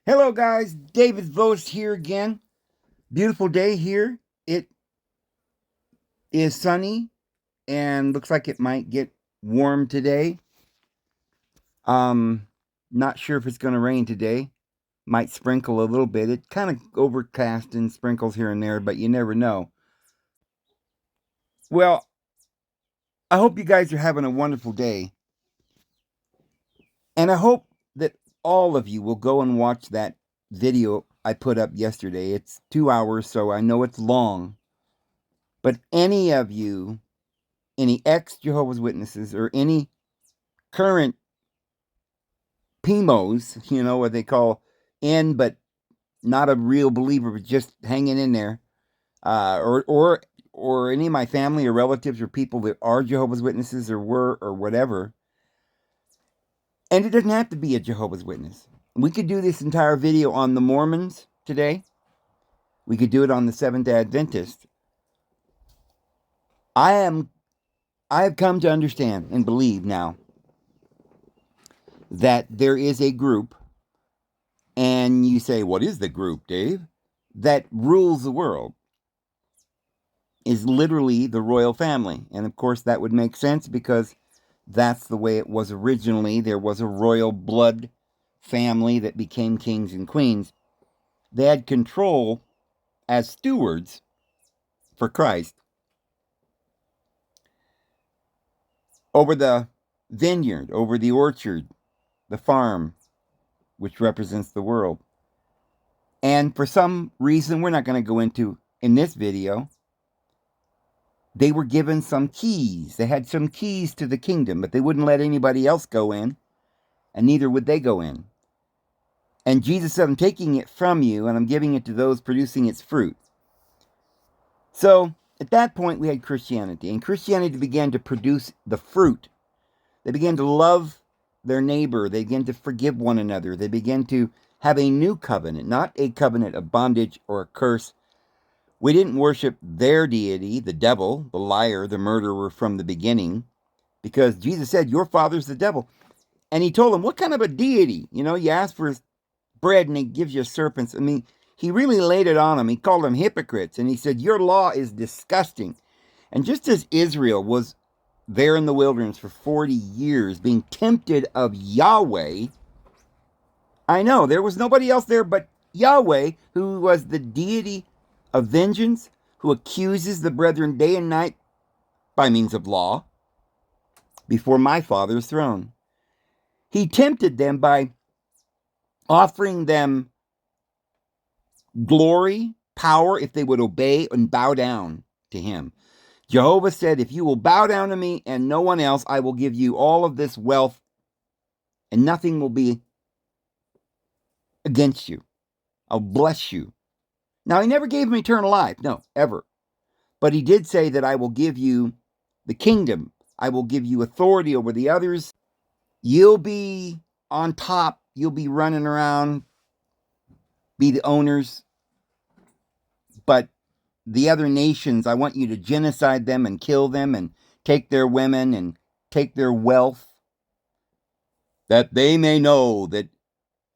Hello guys, David Vose here again. Beautiful day here. It is sunny and looks like it might get warm today. Not sure if it's going to rain today. Might sprinkle a little bit. It's kind of overcast and sprinkles here and there, but you never know. Well, I hope you guys are having a wonderful day. And I hope that all of you will go and watch that video I put up yesterday. It's 2 hours, so I know it's long. But any of you, any ex-Jehovah's Witnesses, or any current PMOs, what they call in, but not a real believer, but just hanging in there, or any of my family or relatives or people that are Jehovah's Witnesses or were or whatever. And it doesn't have to be a Jehovah's Witness. We could do this entire video on the Mormons today. We could do it on the Seventh-day Adventist. I have come to understand and believe now that there is a group, and you say, what is the group, Dave? That rules the world, is literally the royal family. And of course that would make sense because that's the way it was originally. There was a royal blood family that became kings and queens. They had control as stewards for Christ over the vineyard, over the orchard, the farm, which represents the world. And for some reason we're not going to go into in this video, they were given some keys. They had some keys to the kingdom, but they wouldn't let anybody else go in, and neither would they go in. And Jesus said, I'm taking it from you, and I'm giving it to those producing its fruit. So at that point we had Christianity, and Christianity began to produce the fruit. They began to love their neighbor. They began to forgive one another. They began to have a new covenant, not a covenant of bondage or a curse. We didn't worship their deity, the devil, the liar, the murderer from the beginning, because Jesus said, your father's the devil. And he told him, what kind of a deity? You ask for bread and he gives you serpents. I mean, he really laid it on them. He called them hypocrites. And he said, your law is disgusting. And just as Israel was there in the wilderness for 40 years being tempted of Yahweh, I know there was nobody else there but Yahweh, who was the deity of vengeance, who accuses the brethren day and night by means of law before my Father's throne. He tempted them by offering them glory, power, if they would obey and bow down to him. Jehovah said, if you will bow down to me and no one else, I will give you all of this wealth and nothing will be against you. I'll bless you. Now, he never gave him eternal life. No, ever. But he did say that I will give you the kingdom. I will give you authority over the others. You'll be on top. You'll be running around, be the owners. But the other nations, I want you to genocide them and kill them and take their women and take their wealth, that they may know that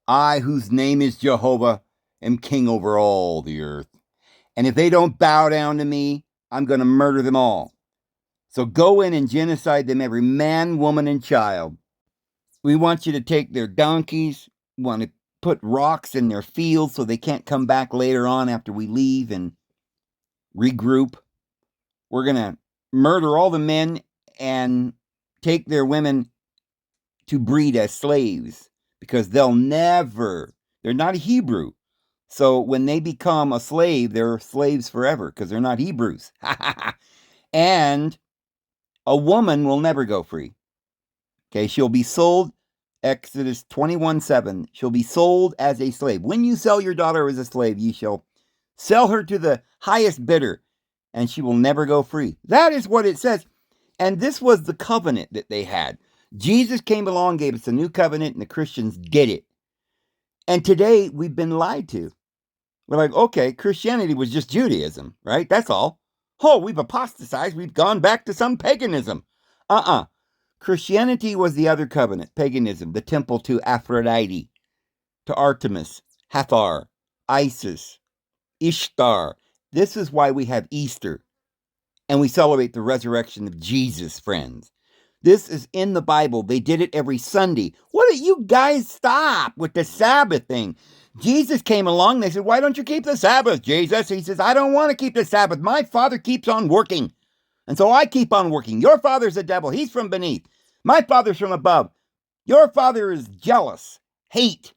I, whose name is Jehovah, am king over all the earth. And if they don't bow down to me, I'm going to murder them all. So go in and genocide them, every man, woman, and child. We want you to take their donkeys. We want to put rocks in their fields so they can't come back later on after we leave and regroup. We're going to murder all the men and take their women to breed as slaves because they're not Hebrew. So when they become a slave, they're slaves forever because they're not Hebrews. And a woman will never go free. Okay, she'll be sold, Exodus 21:7. She'll be sold as a slave. When you sell your daughter as a slave, you shall sell her to the highest bidder, and she will never go free. That is what it says. And this was the covenant that they had. Jesus came along, gave us a new covenant, and the Christians did it. And today we've been lied to. We're like, okay, Christianity was just Judaism, right? That's all. Oh, we've apostatized. We've gone back to some paganism. Christianity was the other covenant, paganism, the temple to Aphrodite, to Artemis, Hathor, Isis, Ishtar. This is why we have Easter. And we celebrate the resurrection of Jesus, friends. This is in the Bible. They did it every Sunday. What do you guys stop with the Sabbath thing? Jesus came along. They said, why don't you keep the Sabbath, Jesus? He says, I don't want to keep the Sabbath. My Father keeps on working. And so I keep on working. Your father's a devil. He's from beneath. My Father's from above. Your Father is jealous, hate,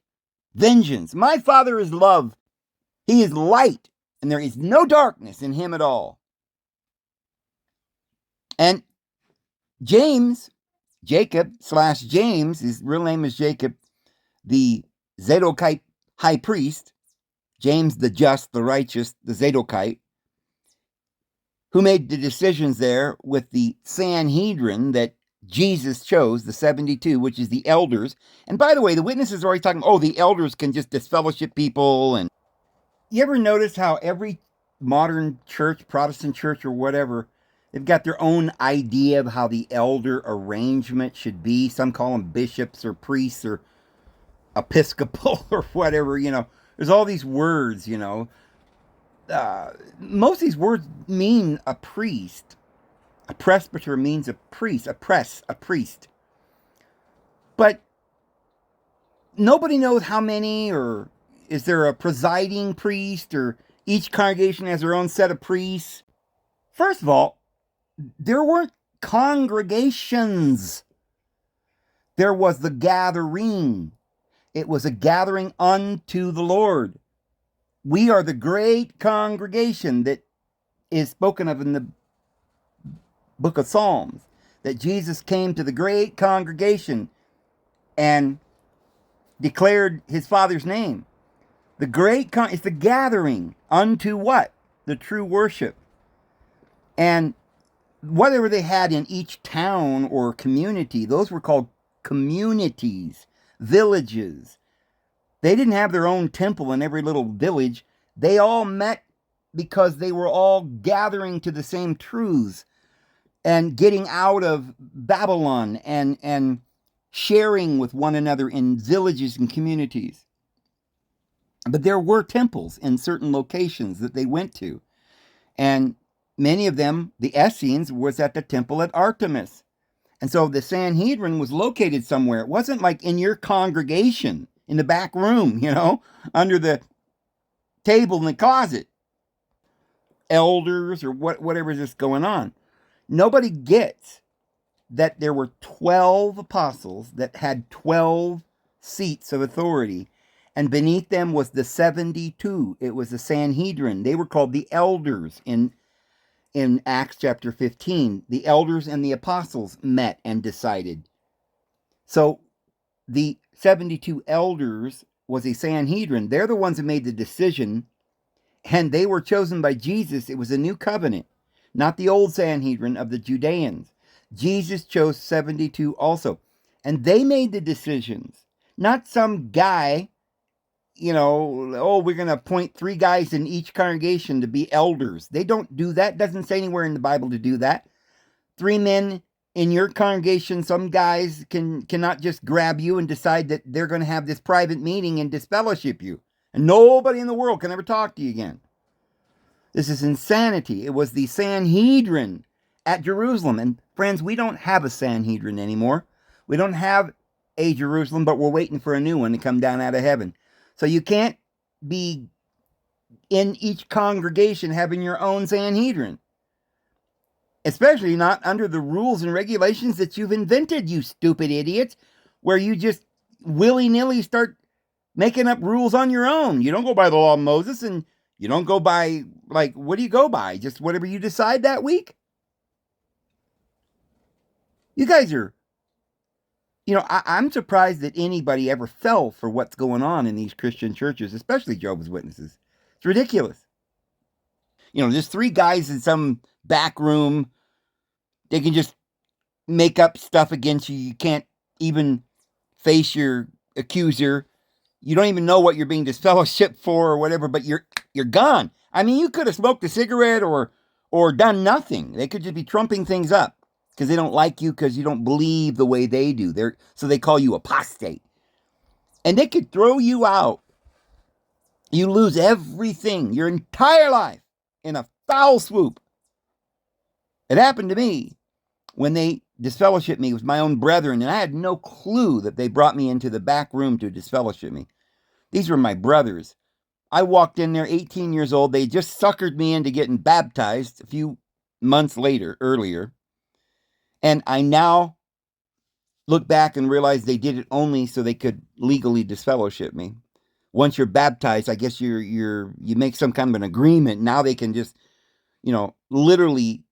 vengeance. My Father is love. He is light, and there is no darkness in him at all. And Jacob/James, his real name is Jacob, the Zadokite high priest, James the just, the righteous, the Zadokite, who made the decisions there with the Sanhedrin that Jesus chose, the 72, which is the elders. And by the way, the witnesses are always talking, the elders can just disfellowship people. And you ever notice how every modern church, Protestant church or whatever, they've got their own idea of how the elder arrangement should be. Some call them bishops or priests or episcopal or whatever, There's all these words, most of these words mean a priest. A presbyter means a priest, a priest. But nobody knows how many, or is there a presiding priest, or each congregation has their own set of priests. First of all, there weren't congregations. There was the gathering. It was a gathering unto the Lord. We are the great congregation that is spoken of in the book of Psalms, that Jesus came to the great congregation and declared his Father's name. The great it's the gathering unto what? The true worship. And whatever they had in each town or community, those were called communities, villages. They didn't have their own temple in every little village. They all met because they were all gathering to the same truths and getting out of Babylon and sharing with one another in villages and communities. But there were temples in certain locations that they went to. And many of them, the Essenes, was at the temple at Artemis. And so the Sanhedrin was located somewhere. It wasn't like in your congregation, in the back room, under the table in the closet. Elders or whatever's just going on. Nobody gets that there were 12 apostles that had 12 seats of authority, and beneath them was the 72. It was the Sanhedrin. They were called the elders in Acts chapter 15. The elders and the apostles met and decided. So the 72 elders was a Sanhedrin. They're the ones who made the decision, and they were chosen by Jesus. It was a new covenant, not the old Sanhedrin of the Judeans. Jesus chose 72 also. And they made the decisions, not some guy, we're going to appoint 3 guys in each congregation to be elders. They don't do that. It doesn't say anywhere in the Bible to do that. 3 men in your congregation, some guys cannot just grab you and decide that they're going to have this private meeting and disfellowship you. And nobody in the world can ever talk to you again. This is insanity. It was the Sanhedrin at Jerusalem. And friends, we don't have a Sanhedrin anymore. We don't have a Jerusalem, but we're waiting for a new one to come down out of heaven. So you can't be in each congregation having your own Sanhedrin. Especially not under the rules and regulations that you've invented, you stupid idiots, where you just willy-nilly start making up rules on your own. You don't go by the law of Moses, and you don't go by, what do you go by? Just whatever you decide that week? You guys are, I'm surprised that anybody ever fell for what's going on in these Christian churches, especially Jehovah's Witnesses. It's ridiculous. There's 3 guys in some back room. They can just make up stuff against you. You can't even face your accuser. You don't even know what you're being disfellowshipped for or whatever, but you're gone. I mean, you could have smoked a cigarette or done nothing. They could just be trumping things up because they don't like you because you don't believe the way they do. So they call you apostate. And they could throw you out You lose everything, your entire life, in a foul swoop. It happened to me when they disfellowshipped me with my own brethren, and I had no clue that they brought me into the back room to disfellowship me. These were my brothers. I walked in there 18 years old. They just suckered me into getting baptized a few months earlier. And I now look back and realize they did it only so they could legally disfellowship me. Once you're baptized, I guess you make some kind of an agreement. Now they can just, literally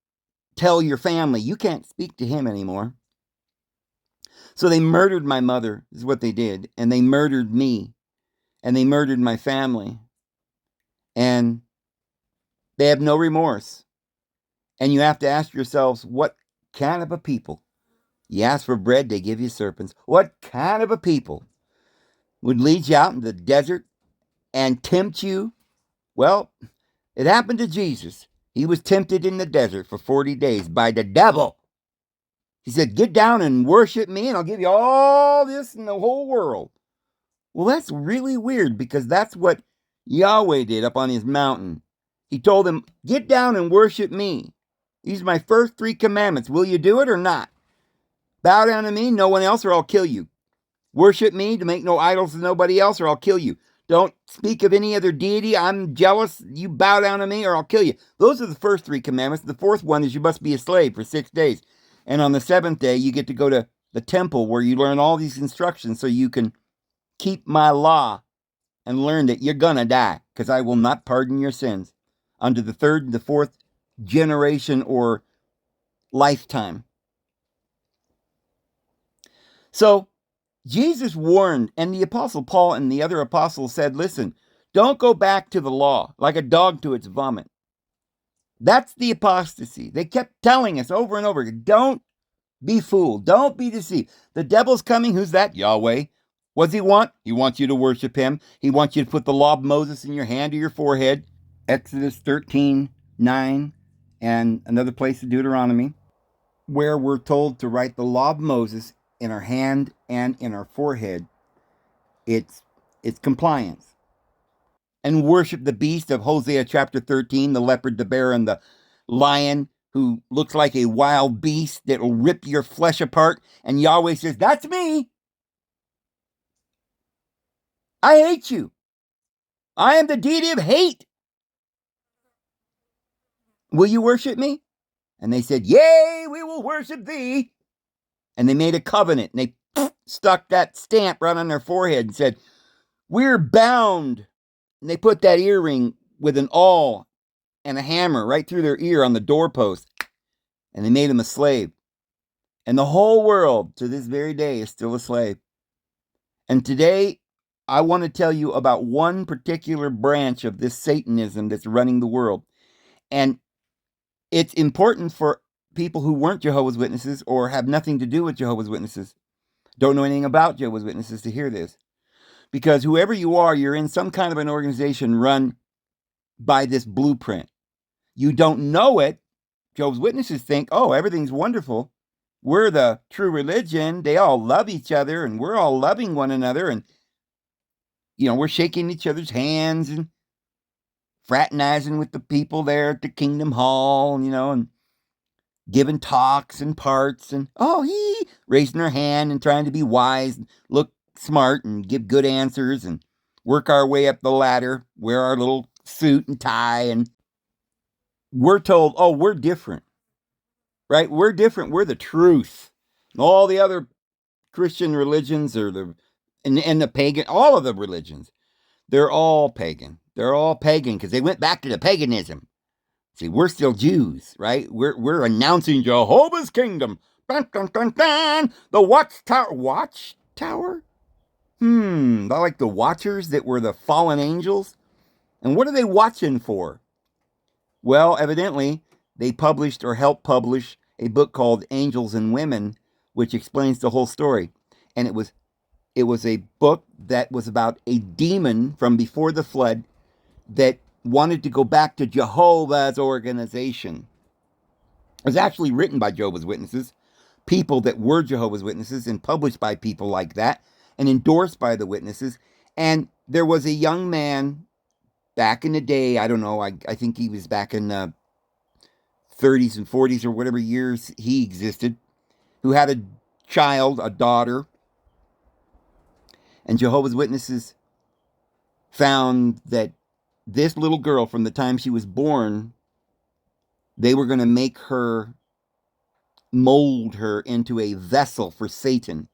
tell your family, you can't speak to him anymore. So they murdered my mother, is what they did. And they murdered me. And they murdered my family. And they have no remorse. And you have to ask yourselves, what kind of a people? You ask for bread, they give you serpents. What kind of a people would lead you out in the desert and tempt you? Well, it happened to Jesus. He was tempted in the desert for 40 days by the devil. He said, get down and worship me, and I'll give you all this in the whole world. Well, that's really weird, because that's what Yahweh did up on his mountain. He told him, get down and worship me. These are my first 3 commandments. Will you do it or not? Bow down to me, no one else, or I'll kill you. Worship me, to make no idols of nobody else, or I'll kill you. Don't speak of any other deity. I'm jealous. You bow down to me, or I'll kill you. Those are the first 3 commandments. The 4th one is you must be a slave for 6 days. And on the 7th day, you get to go to the temple where you learn all these instructions so you can keep my law and learn that you're going to die, because I will not pardon your sins under the 3rd and the 4th generation or lifetime. So Jesus warned, and the Apostle Paul and the other apostles said, listen, don't go back to the law like a dog to its vomit. That's the apostasy. They kept telling us over and over again, don't be fooled. Don't be deceived. The devil's coming. Who's that? Yahweh. What does he want? He wants you to worship him. He wants you to put the law of Moses in your hand or your forehead. Exodus 13:9, and another place in Deuteronomy, where we're told to write the law of Moses in our hand and in our forehead. It's compliance. And worship the beast of Hosea chapter 13, the leopard, the bear, and the lion, who looks like a wild beast that will rip your flesh apart. And Yahweh says, that's me. I hate you. I am the deity of hate. Will you worship me? And they said, yea, we will worship thee. And they made a covenant, and they stuck that stamp right on their forehead and said, we're bound. And they put that earring with an awl and a hammer right through their ear on the doorpost. And they made him a slave. And the whole world to this very day is still a slave. And today, I want to tell you about one particular branch of this Satanism that's running the world. And it's important for people who weren't Jehovah's Witnesses or have nothing to do with Jehovah's Witnesses, don't know anything about Jehovah's Witnesses, to hear this. Because whoever you are, you're in some kind of an organization run by this blueprint. You don't know it. Jehovah's Witnesses think, oh, everything's wonderful. We're the true religion. They all love each other, and we're all loving one another. And, we're shaking each other's hands and fraternizing with the people there at the Kingdom Hall, and giving talks and parts and, raising our hand and trying to be wise, and look smart and give good answers and work our way up the ladder, wear our little suit and tie. And we're told, oh, we're different, right? We're different. We're the truth. And all the other Christian religions and the pagan, all of the religions, they're all pagan. They're all pagan because they went back to the paganism. See, we're still Jews, right? We're announcing Jehovah's kingdom. Dun, dun, dun, dun. The Watchtower. Watchtower? Like the Watchers that were the fallen angels. And what are they watching for? Well, evidently, they published or helped publish a book called Angels and Women, which explains the whole story. And it was a book that was about a demon from before the flood that wanted to go back to Jehovah's organization. It was actually written by Jehovah's Witnesses, people that were Jehovah's Witnesses, and published by people like that, and endorsed by the witnesses. And there was a young man back in the day, I don't know, I think he was back in the 30s and 40s or whatever years he existed, who had a child, a daughter, and Jehovah's Witnesses found that this little girl, from the time she was born, they were going to make her, mold her into a vessel for Satan.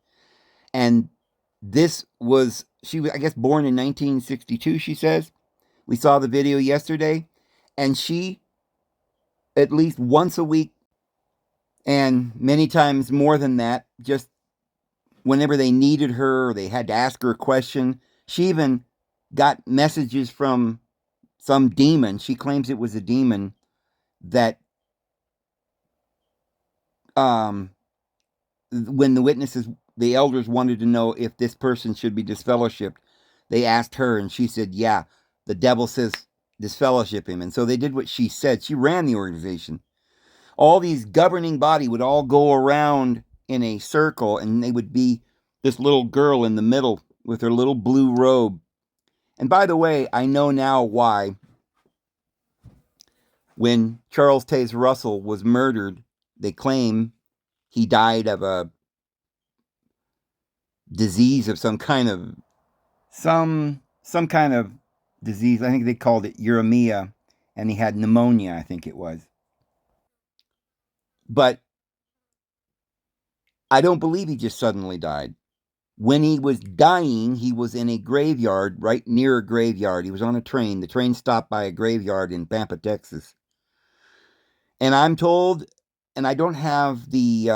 And she was, I guess, born in 1962, she says. We saw the video yesterday. And she, at least once a week, and many times more than that, just whenever they needed her or they had to ask her a question, she even got messages from some demon. She claims it was a demon that when the elders wanted to know if this person should be disfellowshipped, they asked her, and she said, yeah, the devil says disfellowship him. And so they did what she said. She ran the organization. All these governing body would all go around in a circle, and they would be this little girl in the middle with her little blue robe. And by the way, I know now why when Charles Taze Russell was murdered, they claim he died of a disease of some kind of disease. I think they called it uremia, and he had pneumonia, I think it was. But I don't believe he just suddenly died. When he was dying, he was in a graveyard, right near a graveyard. He was on a train. The train stopped by a graveyard in Pampa, Texas. And I'm told, and I don't have the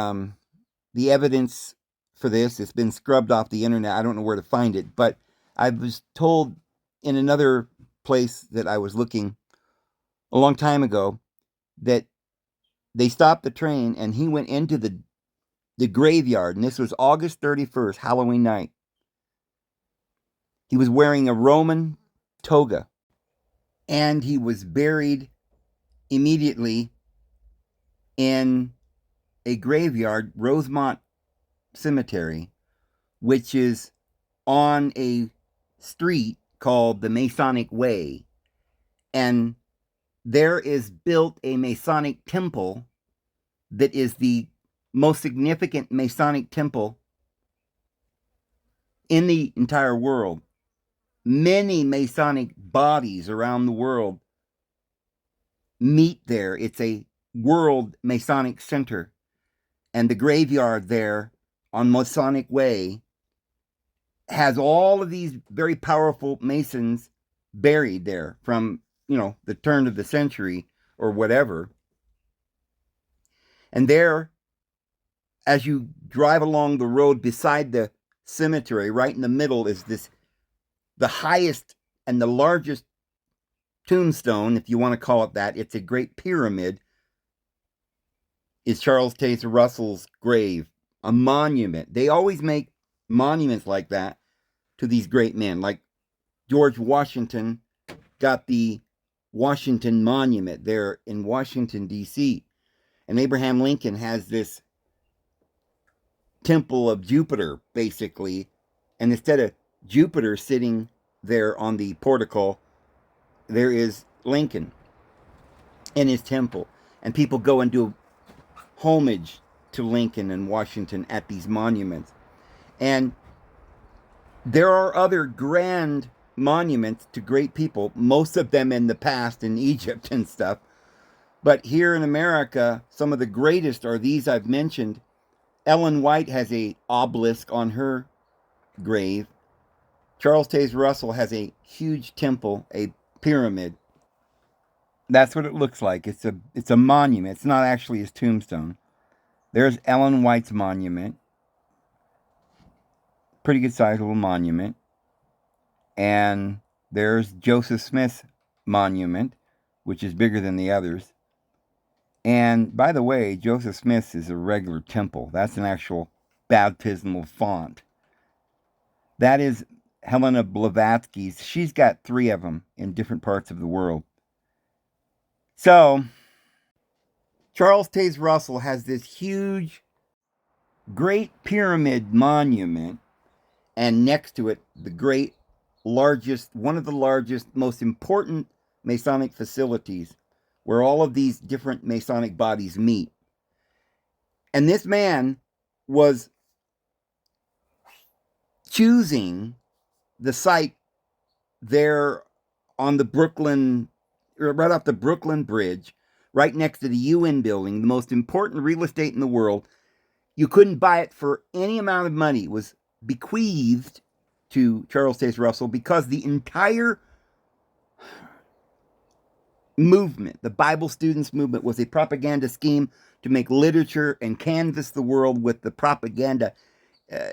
evidence for this. It's been scrubbed off the internet. I don't know where to find it. But I was told in another place that I was looking a long time ago that they stopped the train and he went into the graveyard. And this was August 31st, Halloween night. He was wearing a Roman toga. And he was buried immediately in a graveyard, Rosemont Cemetery, which is on a street called the Masonic Way. And there is built a Masonic temple that is the most significant Masonic temple in the entire world. Many Masonic bodies around the world meet there. It's a world Masonic center. And the graveyard there on Masonic Way has all of these very powerful Masons buried there from, the turn of the century or whatever. And there, as you drive along the road beside the cemetery, right in the middle is the highest and the largest tombstone, if you want to call it that. It's a great pyramid. Is Charles Taze Russell's grave, a monument. They always make monuments like that to these great men. Like George Washington got the Washington Monument there in Washington, D.C. And Abraham Lincoln has this temple of Jupiter, basically. And instead of Jupiter sitting there on the portico, there is Lincoln in his temple. And people go and do homage to Lincoln and Washington at these monuments. And there are other grand monuments to great people, most of them in the past in Egypt and stuff. But here in America, some of the greatest are these I've mentioned. Ellen White has a obelisk on her grave. Charles Taze Russell has a huge temple, a pyramid. That's what it looks like. It's a monument. It's not actually his tombstone. There's Ellen White's monument. Pretty good sized little monument. And there's Joseph Smith's monument, which is bigger than the others. And by the way, Joseph Smith's is a regular temple. That's an actual baptismal font. That is Helena Blavatsky's. She's got 3 of them in different parts of the world. So, Charles Taze Russell has this huge, great pyramid monument, and next to it, the great one of the largest, most important Masonic facilities where all of these different Masonic bodies meet. And this man was choosing the site there on the Brooklyn, right off the Brooklyn Bridge, right next to the UN building, the most important real estate in the world. You couldn't buy it for any amount of money. It was bequeathed to Charles Taze Russell because the entire movement, the Bible students movement, was a propaganda scheme to make literature and canvass the world with the propaganda.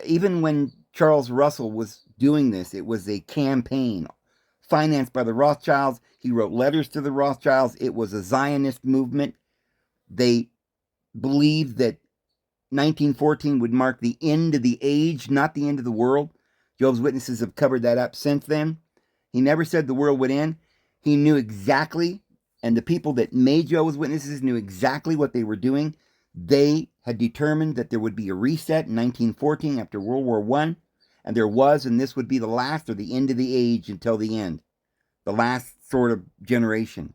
Even when Charles Russell was doing this, it was a campaign financed by the Rothschilds. He wrote letters to the Rothschilds. It was a Zionist movement. They believed that 1914 would mark the end of the age, not the end of the world. Jehovah's Witnesses have covered that up since then. He never said the world would end. He knew exactly, and the people that made Jehovah's Witnesses knew exactly what they were doing. They had determined that there would be a reset in 1914 after World War I, and there was, and this would be the last or the end of the age until the end, the last sort of generation.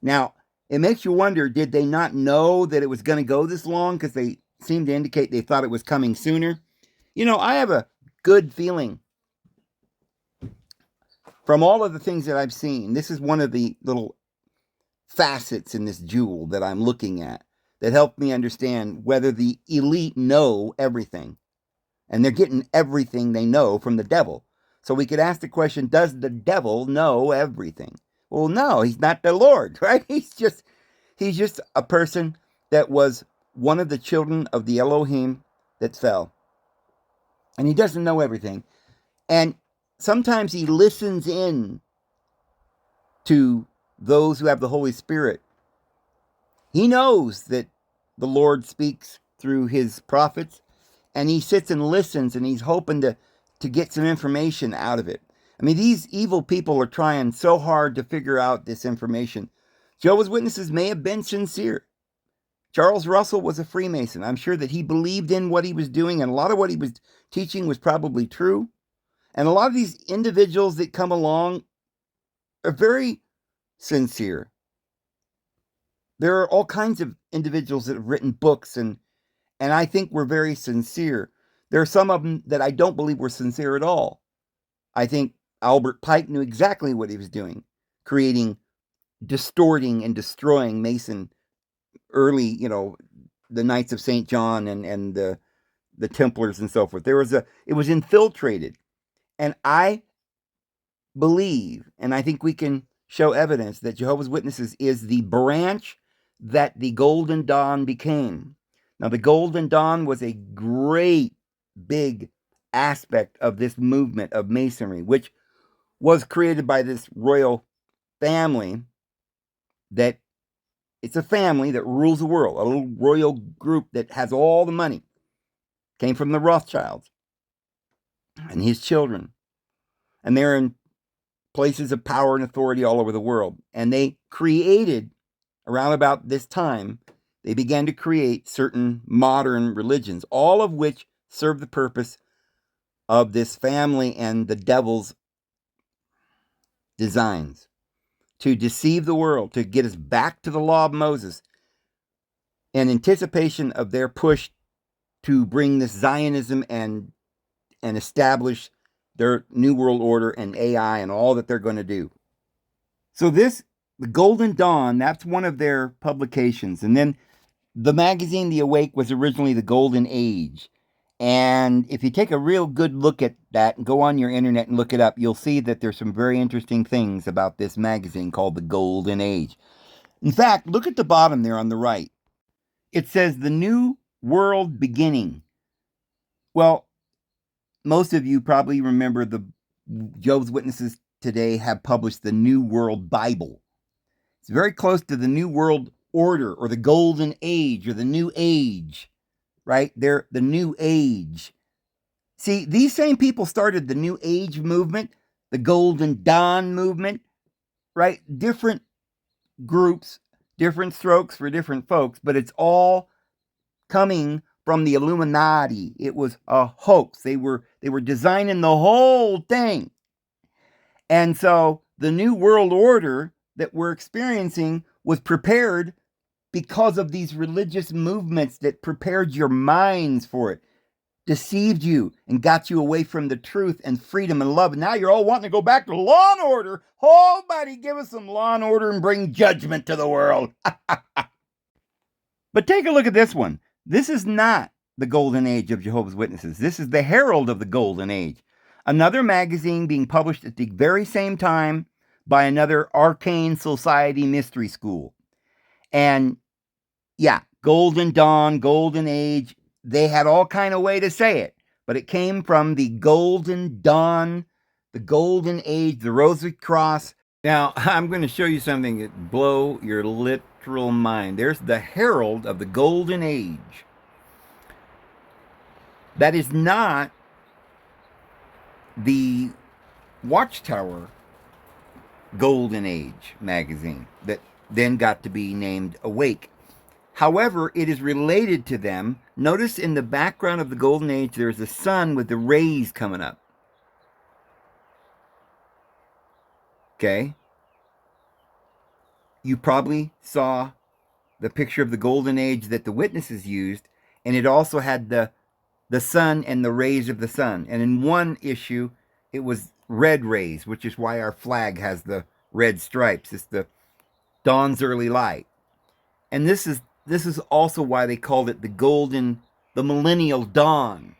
Now, it makes you wonder, did they not know that it was going to go this long? Because they seemed to indicate they thought it was coming sooner. You know, I have a good feeling from all of the things that I've seen. This is one of the little facets in this jewel that I'm looking at that helped me understand whether the elite know everything. And they're getting everything they know from the devil. So we could ask the question, does the devil know everything? Well, no, he's not the Lord, right? He's just a person that was one of the children of the Elohim that fell. And he doesn't know everything. And sometimes he listens in to those who have the Holy Spirit. He knows that the Lord speaks through his prophets, and he sits and listens, and he's hoping to get some information out of it. I mean, these evil people are trying so hard to figure out this information. Jehovah's Witnesses may have been sincere. Charles Russell was a Freemason. I'm sure that he believed in what he was doing, and a lot of what he was teaching was probably true. And a lot of these individuals that come along are very sincere. There are all kinds of individuals that have written books, and I think we're very sincere. There are some of them that I don't believe were sincere at all. I think Albert Pike knew exactly what he was doing, creating, distorting, and destroying Mason early, the Knights of St. John and the Templars and so forth. It was infiltrated. And I believe, and I think we can show evidence that Jehovah's Witnesses is the branch that the Golden Dawn became. Now, the Golden Dawn was a great, big aspect of this movement of Masonry, which was created by this royal family that it's a family that rules the world, a little royal group that has all the money. Came from the Rothschilds and his children. And they're in places of power and authority all over the world. And they created, around about this time, they began to create certain modern religions, all of which serve the purpose of this family and the devil's designs to deceive the world, to get us back to the law of Moses, in anticipation of their push to bring this Zionism and establish their New World Order and AI and all that they're going to do. So the Golden Dawn, that's one of their publications. And then the magazine, The Awake, was originally the Golden Age. And if you take a real good look at that and go on your internet and look it up, you'll see that there's some very interesting things about this magazine called the Golden Age. In fact, look at the bottom there on the right. It says the New World Beginning. Well, most of you probably remember the Jehovah's Witnesses today have published the New World Bible. It's very close to the New World Order or the Golden Age or the New Age, right? They're the New Age. See, these same people started the New Age movement, the Golden Dawn movement, right? Different groups, different strokes for different folks, but it's all coming from the Illuminati. It was a hoax. They were designing the whole thing. And so the new world order that we're experiencing was prepared because of these religious movements that prepared your minds for it, deceived you, and got you away from the truth and freedom and love. And now you're all wanting to go back to law and order. Oh, buddy, give us some law and order and bring judgment to the world. But take a look at this one. This is not the golden age of Jehovah's Witnesses. This is the herald of the golden age. Another magazine being published at the very same time by another Arcane Society mystery school. And yeah, Golden Dawn, Golden Age, they had all kind of way to say it, but it came from the Golden Dawn, the Golden Age, the Rosary Cross. Now, I'm going to show you something that blow your literal mind. There's the herald of the Golden Age. That is not the Watchtower Golden Age magazine that then got to be named Awake. However, it is related to them. Notice in the background of the Golden Age, there's a sun with the rays coming up. Okay? You probably saw the picture of the Golden Age that the witnesses used, and it also had the sun and the rays of the sun. And in one issue, it was red rays, which is why our flag has the red stripes. It's the dawn's early light. And this is also why they called it the millennial dawn.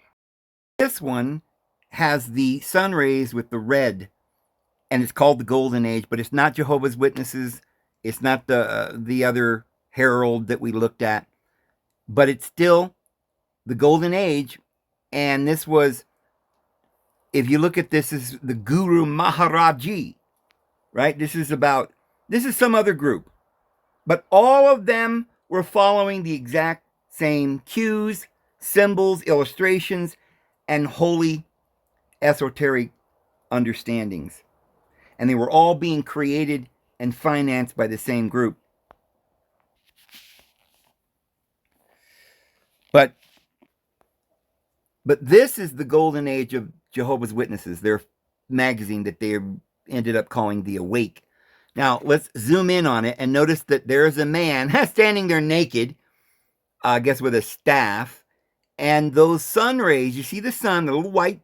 This one has the sun rays with the red, and it's called the Golden Age, but it's not Jehovah's Witnesses. It's not the other herald that we looked at, but it's still the Golden Age. And this was, if you look at this, is the Guru Maharaji, right? This is some other group, but all of them were following the exact same cues, symbols, illustrations, and holy esoteric understandings. And they were all being created and financed by the same group. But this is the Golden Age of Jehovah's Witnesses, their magazine that they ended up calling the Awake. Now, let's zoom in on it and notice that there's a man standing there naked, I guess with a staff, and those sun rays, you see the sun, the little white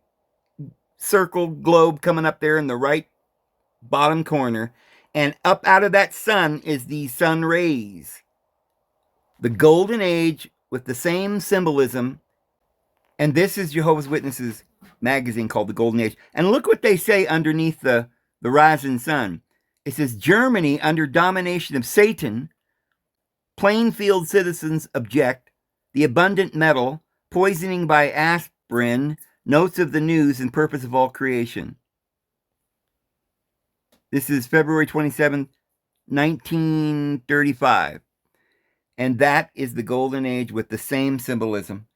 circle globe coming up there in the right bottom corner, and up out of that sun is the sun rays. The Golden Age with the same symbolism, and this is Jehovah's Witnesses magazine called the Golden Age. And look what they say underneath the rising sun. It says, Germany under domination of Satan, Plainfield citizens object, the abundant metal, poisoning by aspirin, notes of the news and purpose of all creation. This is February 27th, 1935. And that is the Golden Age with the same symbolism,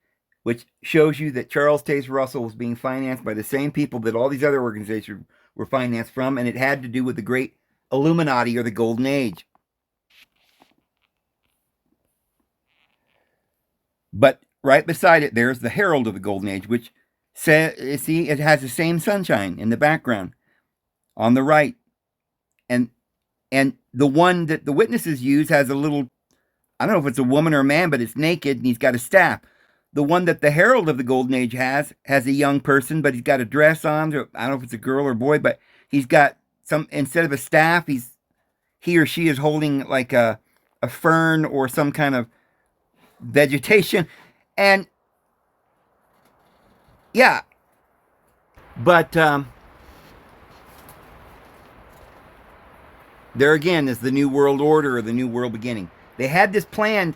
which shows you that Charles Taze Russell was being financed by the same people that all these other organizations were financed from, and it had to do with the great Illuminati or the Golden Age. But right beside it, there's the herald of the Golden Age, which says, see, it has the same sunshine in the background on the right. And the one that the witnesses use has a little, I don't know if it's a woman or a man, but it's naked and he's got a staff. The one that the herald of the Golden Age has a young person, but he's got a dress on. I don't know if it's a girl or boy, but he's got some, instead of a staff, he or she is holding like a fern or some kind of vegetation. And yeah, but there again is the New World Order or the New World Beginning. They had this planned.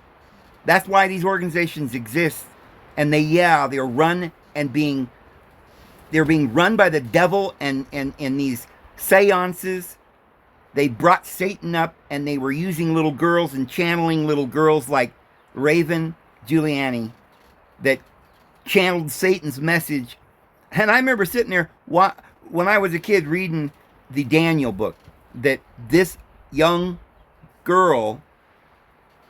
That's why these organizations exist. And they're run and they're being run by the devil and these seances. They brought Satan up and they were using little girls and channeling little girls like Raven Giuliani that channeled Satan's message. And I remember sitting there when I was a kid reading the Daniel book that this young girl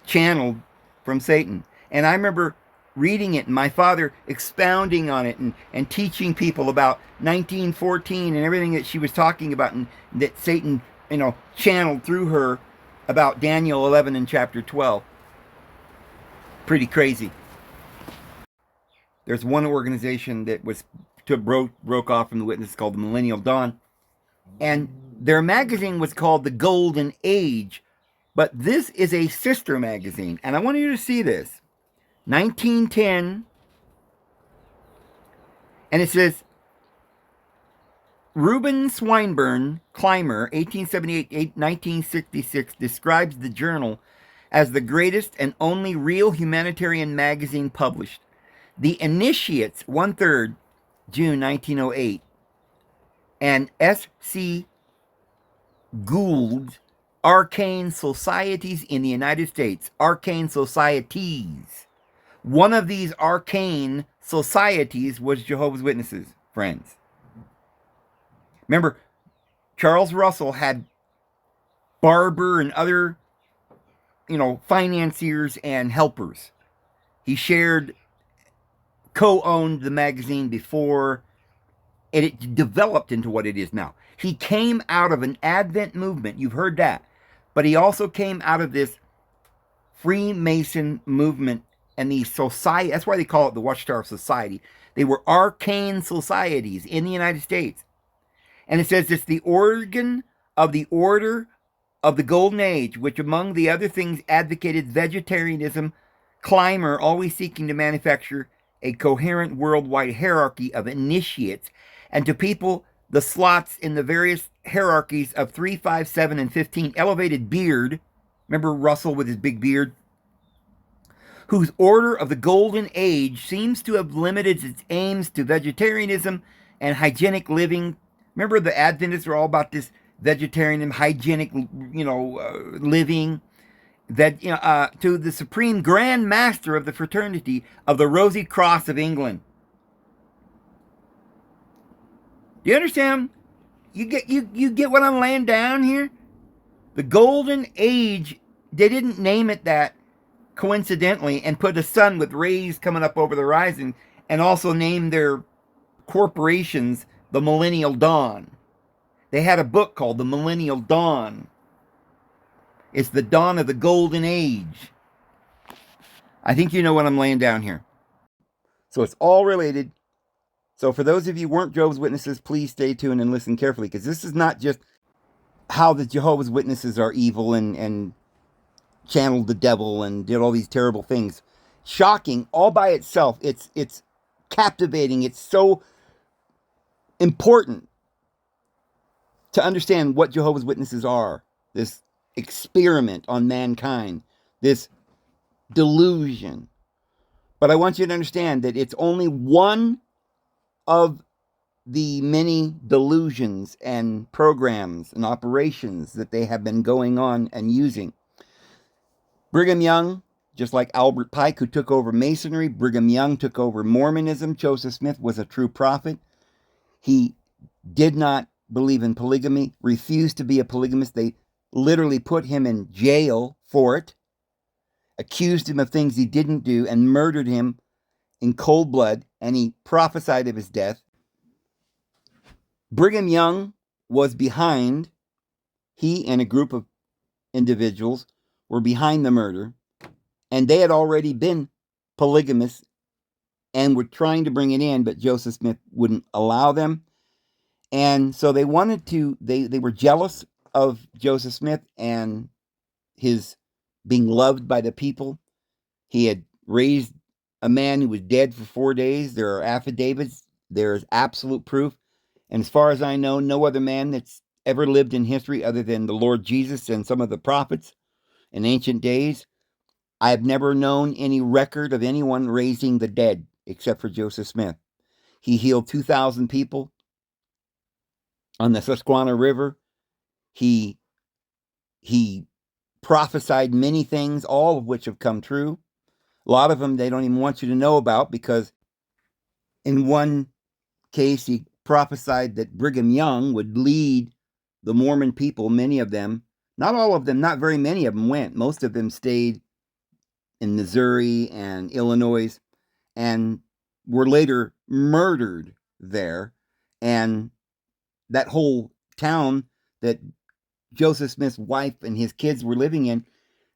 channeled from Satan. And I remember reading it and my father expounding on it and teaching people about 1914 and everything that she was talking about and that Satan, channeled through her about Daniel 11 and chapter 12. Pretty crazy. There's one organization that broke off from the Witness called the Millennial Dawn, and their magazine was called the Golden Age, but this is a sister magazine, and I want you to see this. 1910, and it says, Reuben Swinburne Clymer, 1878-1966, describes the journal as the greatest and only real humanitarian magazine published. The Initiates, 1/3, June 1908, and S.C. Gould's Arcane Societies in the United States. Arcane Societies. One of these arcane societies was Jehovah's Witnesses, friends. Remember, Charles Russell had Barber and other, financiers and helpers. He co-owned the magazine before, and it developed into what it is now. He came out of an Advent movement, you've heard that, but he also came out of this Freemason movement and the society. That's why they call it the Watchtower Society. They were arcane societies in the United States. And it says it's the organ of the Order of the Golden Age, which among the other things advocated vegetarianism, Clymer always seeking to manufacture a coherent worldwide hierarchy of initiates, and to people the slots in the various hierarchies of 3, 5, 7, and 15 elevated beard. Remember Russell with his big beard? Whose Order of the Golden Age seems to have limited its aims to vegetarianism and hygienic living. Remember the Adventists are all about this vegetarian and hygienic, living. That to the Supreme Grand Master of the Fraternity of the Rosy Cross of England. Do you understand? You get what I'm laying down here? The Golden Age, they didn't name it that coincidentally and put a sun with rays coming up over the horizon and also name their corporations the Millennial Dawn. They had a book called the Millennial Dawn. It's the dawn of the Golden Age. I think you know what I'm laying down here. So it's all related. So for those of you who weren't Jehovah's Witnesses, please stay tuned and listen carefully, because this is not just how the Jehovah's Witnesses are evil and channeled the devil and did all these terrible things. Shocking all by itself. It's captivating. It's so important to understand what Jehovah's Witnesses are. This experiment on mankind, this delusion. But I want you to understand that it's only one of the many delusions and programs and operations that they have been going on and using. Brigham Young, just like Albert Pike, who took over Masonry, Brigham Young took over Mormonism. Joseph Smith was a true prophet. He did not believe in polygamy, refused to be a polygamist. They literally put him in jail for it, accused him of things he didn't do, and murdered him in cold blood, and he prophesied of his death. Brigham Young was behind, he and a group of individuals were behind the murder, and they had already been polygamists and were trying to bring it in, but Joseph Smith wouldn't allow them. And so they were jealous of Joseph Smith and his being loved by the people. He had raised a man who was dead for 4 days. There are affidavits. There is absolute proof. And as far as I know, no other man that's ever lived in history other than the Lord Jesus and some of the prophets in ancient days. I have never known any record of anyone raising the dead except for Joseph Smith. He healed 2,000 people on the Susquehanna River. He prophesied many things, all of which have come true. A lot of them they don't even want you to know about, because in one case he prophesied that Brigham Young would lead the Mormon people, many of them, not all of them, not very many of them went. Most of them stayed in Missouri and Illinois. and were later murdered there. And that whole town that Joseph Smith's wife and his kids were living in,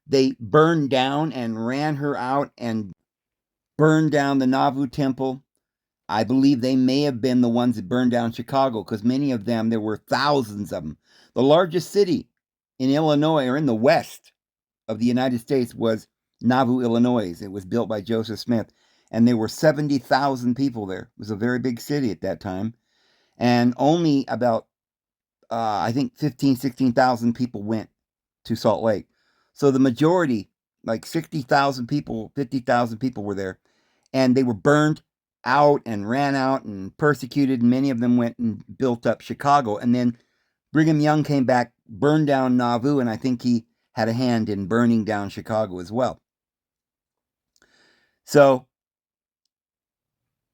they burned down and ran her out and burned down the Nauvoo temple. I believe they may have been the ones that burned down Chicago, because many of them, there were thousands of them. The largest city in Illinois, or in the west of the United States, was Nauvoo, Illinois. It was built by Joseph Smith, and there were 70,000 people there. It was a very big city at that time, and only about, I think 16,000 people went to Salt Lake. So the majority, like 60,000 people, 50,000 people were there, and they were burned out and ran out and persecuted, and many of them went and built up Chicago. And then Brigham Young came back, burned down Nauvoo, and I think he had a hand in burning down Chicago as well. So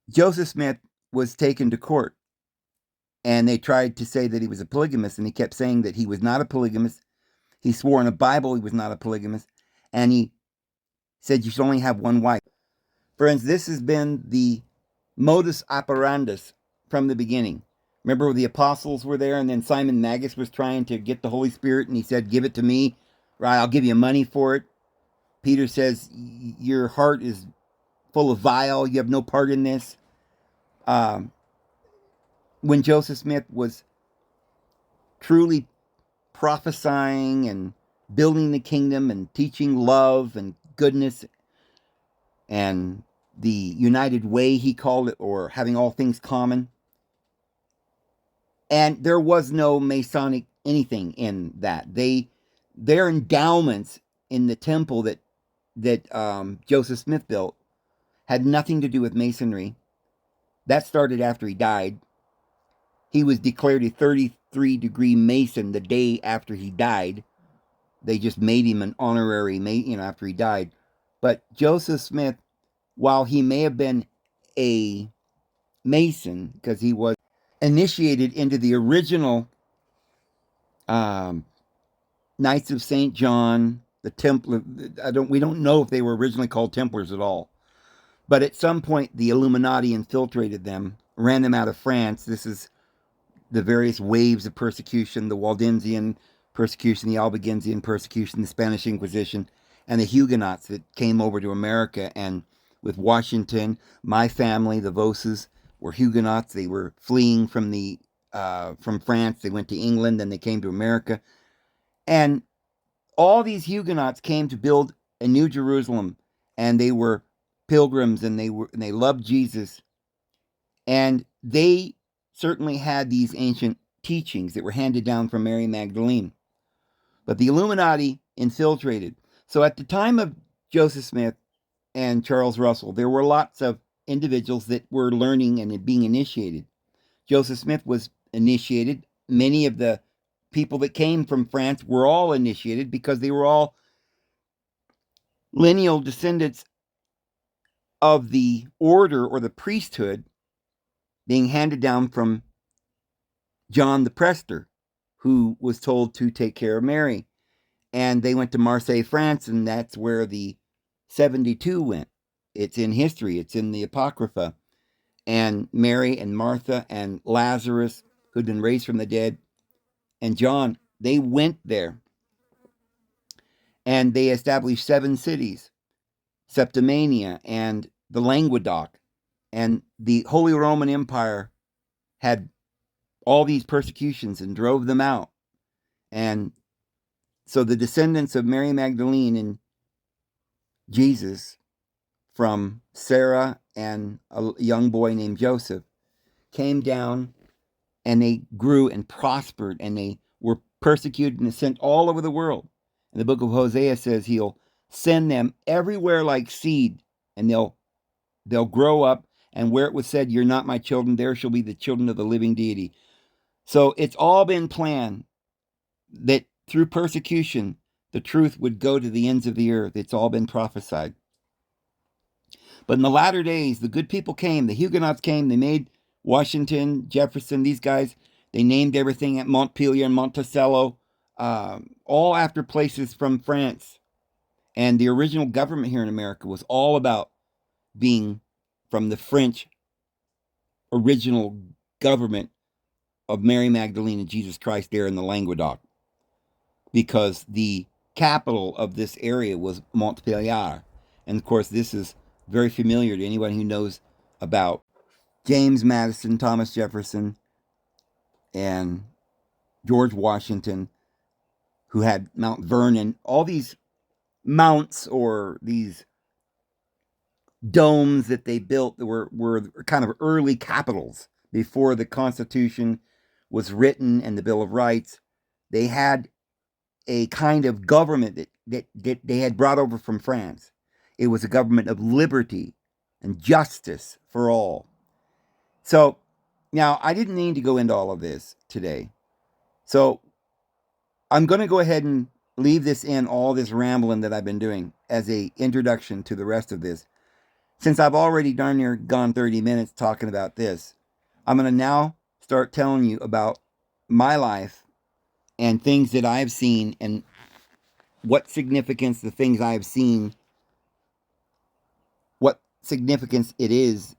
Joseph Smith was taken to court, and they tried to say that he was a polygamist, and he kept saying that he was not a polygamist. He swore in the Bible he was not a polygamist, and he said you should only have one wife. Friends, this has been the modus operandus from the beginning. Remember, the apostles were there, and then Simon Magus was trying to get the Holy Spirit, and he said, give it to me, right? I'll give you money for it. Peter says, your heart is full of vile. You have no part in this. When Joseph Smith was truly prophesying and building the kingdom and teaching love and goodness and the united way, he called it, or having all things common. And there was no Masonic anything in that. Their endowments in the temple that Joseph Smith built had nothing to do with Masonry. That started after he died. He was declared a 33-degree Mason the day after he died. They just made him an honorary Mason, after he died. But Joseph Smith, while he may have been a Mason, because he was initiated into the original Knights of St. John, the Templar. We don't know if they were originally called Templars at all. But at some point, the Illuminati infiltrated them, ran them out of France. This is the various waves of persecution: the Waldensian persecution, the Albigensian persecution, the Spanish Inquisition, and the Huguenots that came over to America. And with Washington, my family, the Voses, were Huguenots. They were fleeing from France. They went to England, then they came to America. And all these Huguenots came to build a new Jerusalem, and they were pilgrims, and they loved Jesus. And they certainly had these ancient teachings that were handed down from Mary Magdalene. But the Illuminati infiltrated. So at the time of Joseph Smith and Charles Russell, there were lots of individuals that were learning and being initiated. Joseph Smith was initiated. Many of the people that came from France were all initiated because they were all lineal descendants of the order or the priesthood being handed down from John the Prester, who was told to take care of Mary. And they went to Marseille, France, and that's where the 72 went. It's in history. It's in the Apocrypha. And Mary and Martha and Lazarus, who'd been raised from the dead, and John, they went there. And they established 7 cities: Septimania and the Languedoc. And the Holy Roman Empire had all these persecutions and drove them out. And so the descendants of Mary Magdalene and Jesus, from Sarah and a young boy named Joseph, came down, and they grew and prospered, and they were persecuted and sent all over the world. And the book of Hosea says he'll send them everywhere like seed, and they'll grow up, and where it was said, you're not my children, there shall be the children of the living deity. So it's all been planned that through persecution, the truth would go to the ends of the earth. It's all been prophesied. But in the latter days, the good people came. The Huguenots came. They made Washington, Jefferson, these guys. They named everything at Montpelier and Monticello, all after places from France. And the original government here in America was all about being from the French original government of Mary Magdalene and Jesus Christ there in the Languedoc, because the capital of this area was Montpellier. And of course, this is very familiar to anyone who knows about James Madison, Thomas Jefferson, and George Washington, who had Mount Vernon, all these mounts or these domes that they built that were kind of early capitals before the Constitution was written and the Bill of Rights. They had a kind of government that they had brought over from France. It was a government of liberty and justice for all. So now I didn't need to go into all of this today. So I'm going to go ahead and leave this in, all this rambling that I've been doing, as a introduction to the rest of this. Since I've already darn near gone 30 minutes talking about this, I'm going to now start telling you about my life and things that I've seen and what significance the things I've seen, what significance it is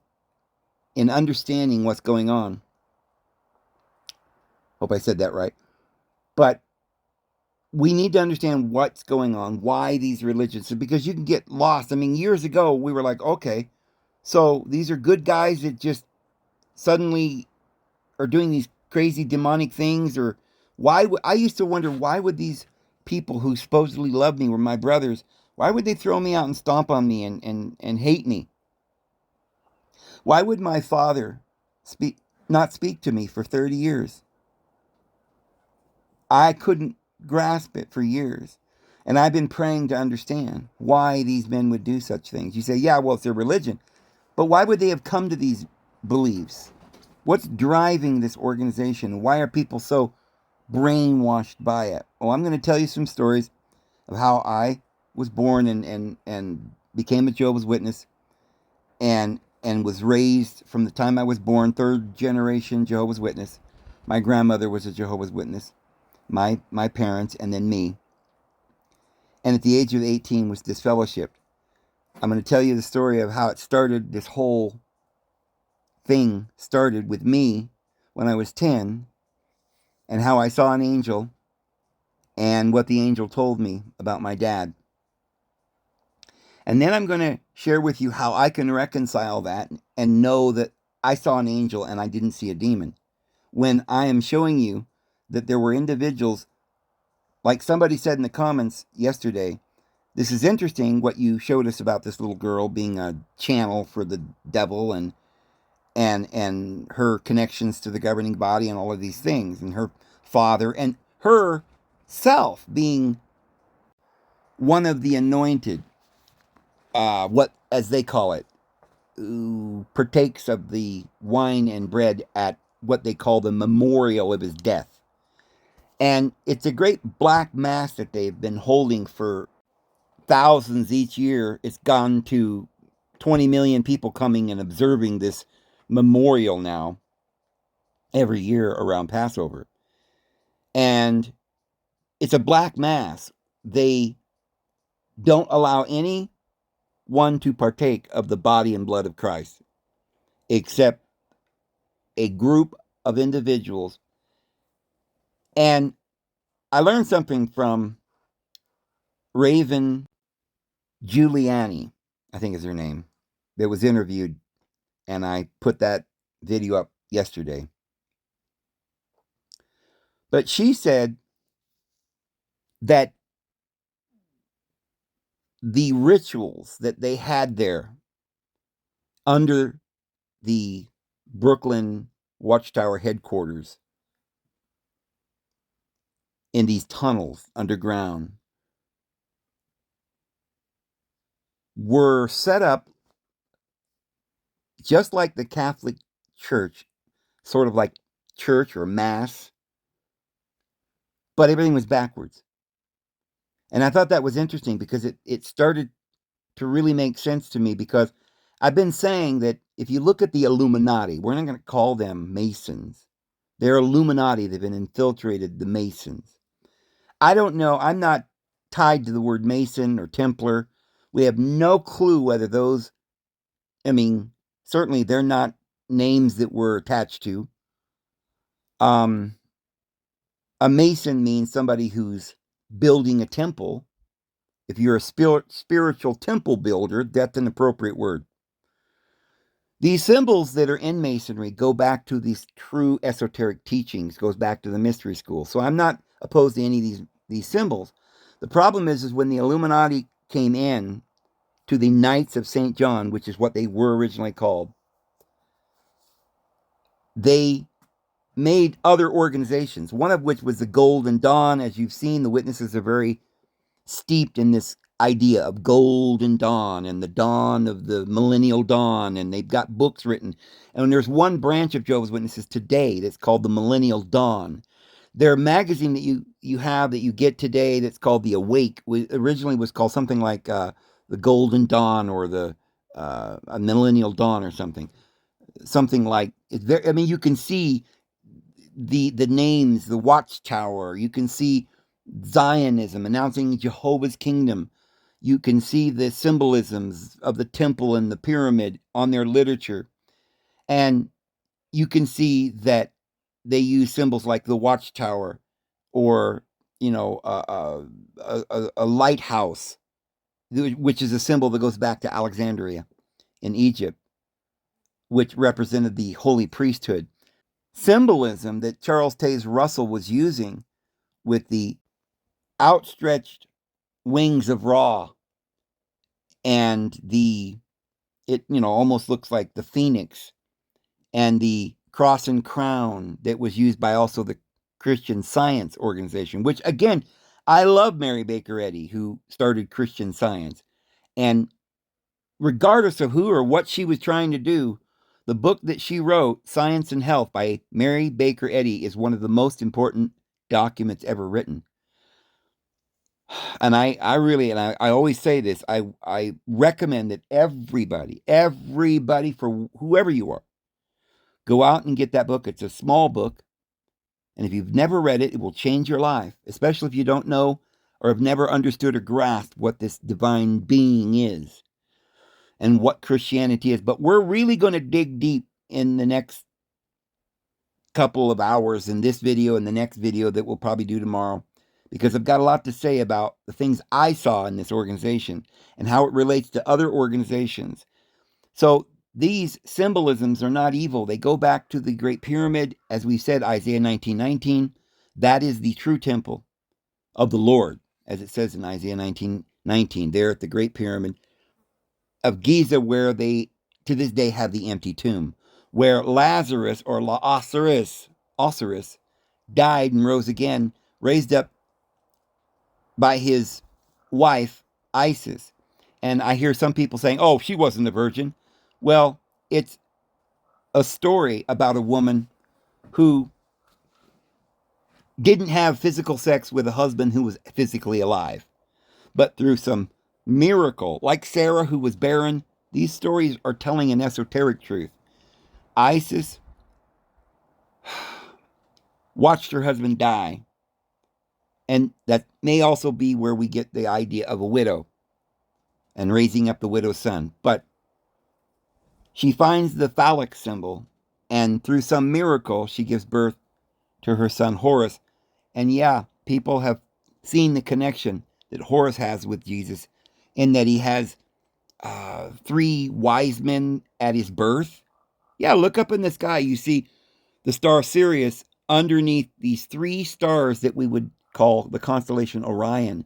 in understanding what's going on. Hope I said that right. But we need to understand what's going on, why these religions, because you can get lost. I mean, years ago, we were like, okay, so these are good guys that just suddenly are doing these crazy demonic things, or why I used to wonder, why would these people who supposedly loved me, were my brothers, why would they throw me out and stomp on me and hate me? Why would my father not speak to me for 30 years? I couldn't grasp it for years. And I've been praying to understand why these men would do such things. You say, yeah, well, it's their religion. But why would they have come to these beliefs? What's driving this organization? Why are people so brainwashed by it? Well, I'm going to tell you some stories of how I was born and became a Jehovah's Witness and was raised from the time I was born, third generation Jehovah's Witness. My grandmother was a Jehovah's Witness, my parents, and then me. And at the age of 18 was disfellowshipped. I'm going to tell you the story of how it started. This whole thing started with me when I was 10, and how I saw an angel and what the angel told me about my dad. And then I'm going to share with you how I can reconcile that and know that I saw an angel and I didn't see a demon, when I am showing you that there were individuals, like somebody said in the comments yesterday, this is interesting what you showed us about this little girl being a channel for the devil and her connections to the governing body and all of these things, and her father and herself being one of the anointed, what, as they call it, who partakes of the wine and bread at what they call the memorial of his death. And it's a great black mass that they've been holding for thousands each year. It's gone to 20 million people coming and observing this memorial now every year around Passover. And it's a black mass. They don't allow anyone to partake of the body and blood of Christ except a group of individuals. And I learned something from Raven Giuliani, I think is her name, that was interviewed, and I put that video up yesterday. But she said that the rituals that they had there under the Brooklyn Watchtower headquarters, in these tunnels underground, were set up just like the Catholic Church, sort of like church or mass, but everything was backwards. And I thought that was interesting because it started to really make sense to me, because I've been saying that if you look at the Illuminati, we're not going to call them Masons. They're Illuminati. They've been infiltrated, the Masons. I don't know. I'm not tied to the word Mason or Templar. We have no clue whether those, I mean, certainly they're not names that were attached to. A Mason means somebody who's building a temple. If you're a spiritual temple builder, that's an appropriate word. These symbols that are in Masonry go back to these true esoteric teachings, goes back to the mystery school. So I'm not opposed to any of these symbols. The problem is when the Illuminati came in to the Knights of St. John, which is what they were originally called, they made other organizations, one of which was the Golden Dawn. As you've seen, the witnesses are very steeped in this idea of Golden Dawn and the dawn of the millennial dawn, and they've got books written. And there's one branch of Jehovah's Witnesses today that's called the Millennial Dawn. Their magazine that you have that you get today that's called the Awake originally was called something like the Golden Dawn or the Millennial Dawn or something like it's very. I mean, you can see the names, the Watchtower. You can see Zionism announcing Jehovah's kingdom. You can see the symbolisms of the temple and the pyramid on their literature. And you can see that they use symbols like the Watchtower or, a lighthouse, which is a symbol that goes back to Alexandria in Egypt, which represented the holy priesthood. Symbolism that Charles Taze Russell was using with the outstretched wings of Ra and it almost looks like the phoenix, and the cross and crown that was used by also the Christian Science organization, which again, I love Mary Baker Eddy, who started Christian Science. And regardless of who or what she was trying to do, the book that she wrote, Science and Health by Mary Baker Eddy, is one of the most important documents ever written. And I always say this, I recommend that everybody, for whoever you are, go out and get that book. It's a small book. And if you've never read it, it will change your life, especially if you don't know or have never understood or grasped what this divine being is and what Christianity is. But we're really going to dig deep in the next couple of hours in this video and the next video that we'll probably do tomorrow, because I've got a lot to say about the things I saw in this organization and how it relates to other organizations. So these symbolisms are not evil. They go back to the Great Pyramid. As we said, Isaiah 19:19. That is the true temple of the Lord, as it says in Isaiah 19:19, there at the Great Pyramid of Giza, where they, to this day, have the empty tomb, where Lazarus, or Osiris, died and rose again, raised up by his wife, Isis. And I hear some people saying, oh, she wasn't a virgin. Well, it's a story about a woman who didn't have physical sex with a husband who was physically alive. But through some miracle, like Sarah who was barren, these stories are telling an esoteric truth. Isis watched her husband die. And that may also be where we get the idea of a widow and raising up the widow's son. But she finds the phallic symbol, and through some miracle, she gives birth to her son Horus. And yeah, people have seen the connection that Horus has with Jesus, in that he has 3 wise men at his birth. Yeah, look up in the sky. You see the star Sirius underneath these 3 stars that we would call the constellation Orion.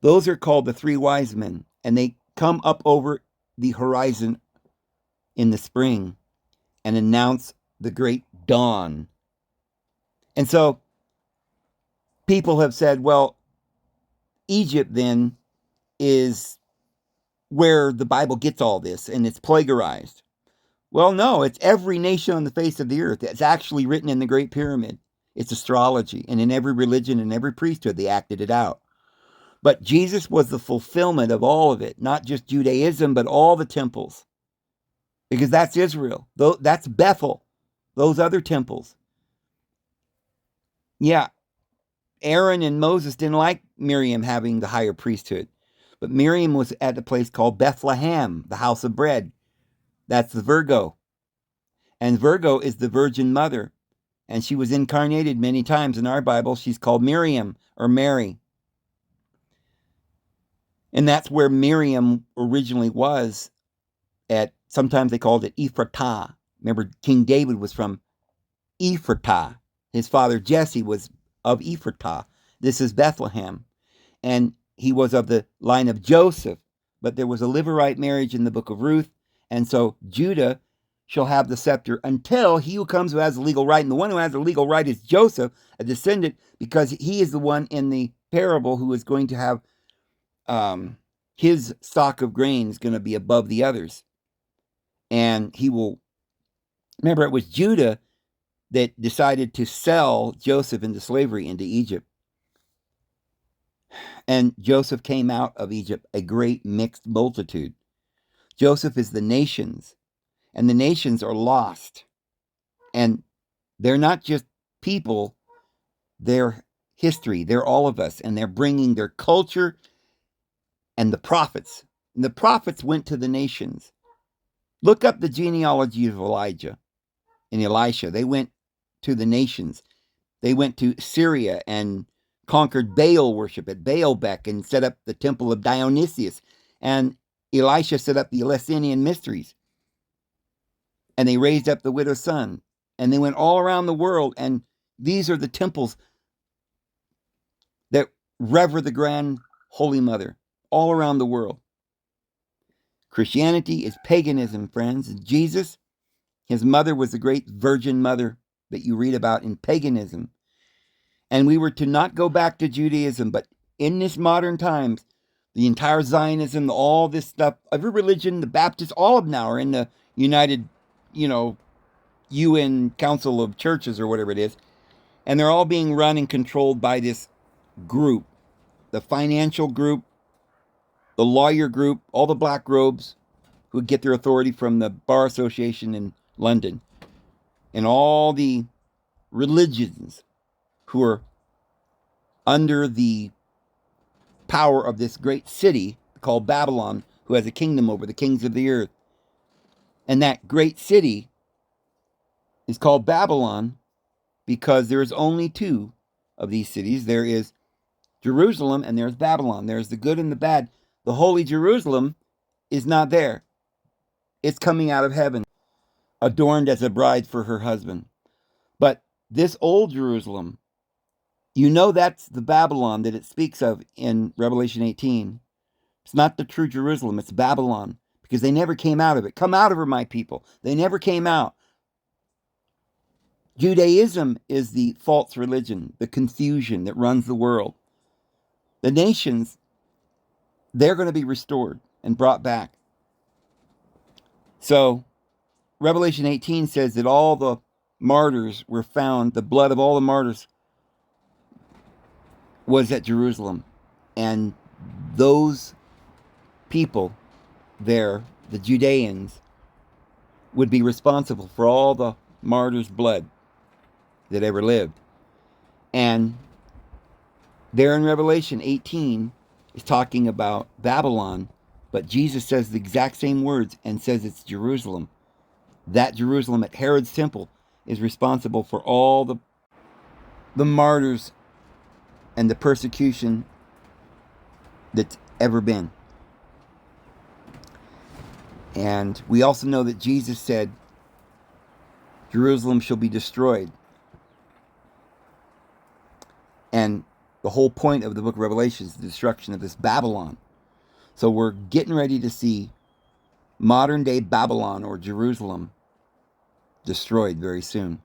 Those are called the 3 wise men, and they come up over the horizon in the spring and announce the great dawn. And so people have said, well, Egypt then is where the Bible gets all this, and it's plagiarized. Well, no, it's every nation on the face of the earth. It's actually written in the Great Pyramid. It's astrology, and in every religion and every priesthood, they acted it out. But Jesus was the fulfillment of all of it, not just Judaism, but all the temples. Because that's Israel. That's Bethel, those other temples. Yeah, Aaron and Moses didn't like Miriam having the higher priesthood. But Miriam was at a place called Bethlehem, the house of bread. That's the Virgo. And Virgo is the Virgin Mother. And she was incarnated many times in our Bible. She's called Miriam or Mary. And that's where Miriam originally was sometimes they called it Ephratah. Remember, King David was from Ephratah. His father Jesse was of Ephratah. This is Bethlehem. And he was of the line of Joseph. But there was a Levirate marriage in the book of Ruth. And so Judah shall have the scepter until he who comes who has the legal right. And the one who has the legal right is Joseph, a descendant, because he is the one in the parable who is going to have his stock of grain is going to be above the others. And he will, remember, it was Judah that decided to sell Joseph into slavery into Egypt. And Joseph came out of Egypt a great mixed multitude. Joseph is the nations, and the nations are lost. And they're not just people, they're history. They're all of us, and they're bringing their culture and the prophets. And the prophets went to the nations. Look up the genealogy of Elijah and Elisha. They went to the nations. They went to Syria and conquered Baal worship at Baalbek and set up the temple of Dionysius. And Elisha set up the Eleusinian mysteries. And they raised up the widow's son. And they went all around the world. And these are the temples that rever the Grand Holy Mother all around the world. Christianity is paganism, friends. Jesus, his mother was the great Virgin Mother that you read about in paganism. And we were to not go back to Judaism, but in this modern times, the entire Zionism, all this stuff, every religion, the Baptists, all of them now are in the United, UN Council of Churches or whatever it is. And they're all being run and controlled by this group, the financial group, the lawyer group, all the black robes who get their authority from the Bar Association in London, and all the religions who are under the power of this great city called Babylon, who has a kingdom over the kings of the earth. And that great city is called Babylon because there is only two of these cities. There is Jerusalem and there's Babylon. There's the good and the bad. The holy Jerusalem is not there. It's coming out of heaven, adorned as a bride for her husband. But this old Jerusalem, that's the Babylon that it speaks of in Revelation 18. It's not the true Jerusalem, it's Babylon, because they never came out of it. Come out of her, my people. They never came out. Judaism is the false religion, the confusion that runs the world. The nations, they're going to be restored and brought back. So, Revelation 18 says that all the martyrs were found, the blood of all the martyrs was at Jerusalem. And those people there, the Judeans, would be responsible for all the martyrs' blood that ever lived. And there in Revelation 18 is talking about Babylon, but Jesus says the exact same words and says it's Jerusalem. That Jerusalem at Herod's temple is responsible for all the martyrs and the persecution that's ever been. And we also know that Jesus said, Jerusalem shall be destroyed. And the whole point of the book of Revelation is the destruction of this Babylon. So we're getting ready to see modern day Babylon or Jerusalem destroyed very soon.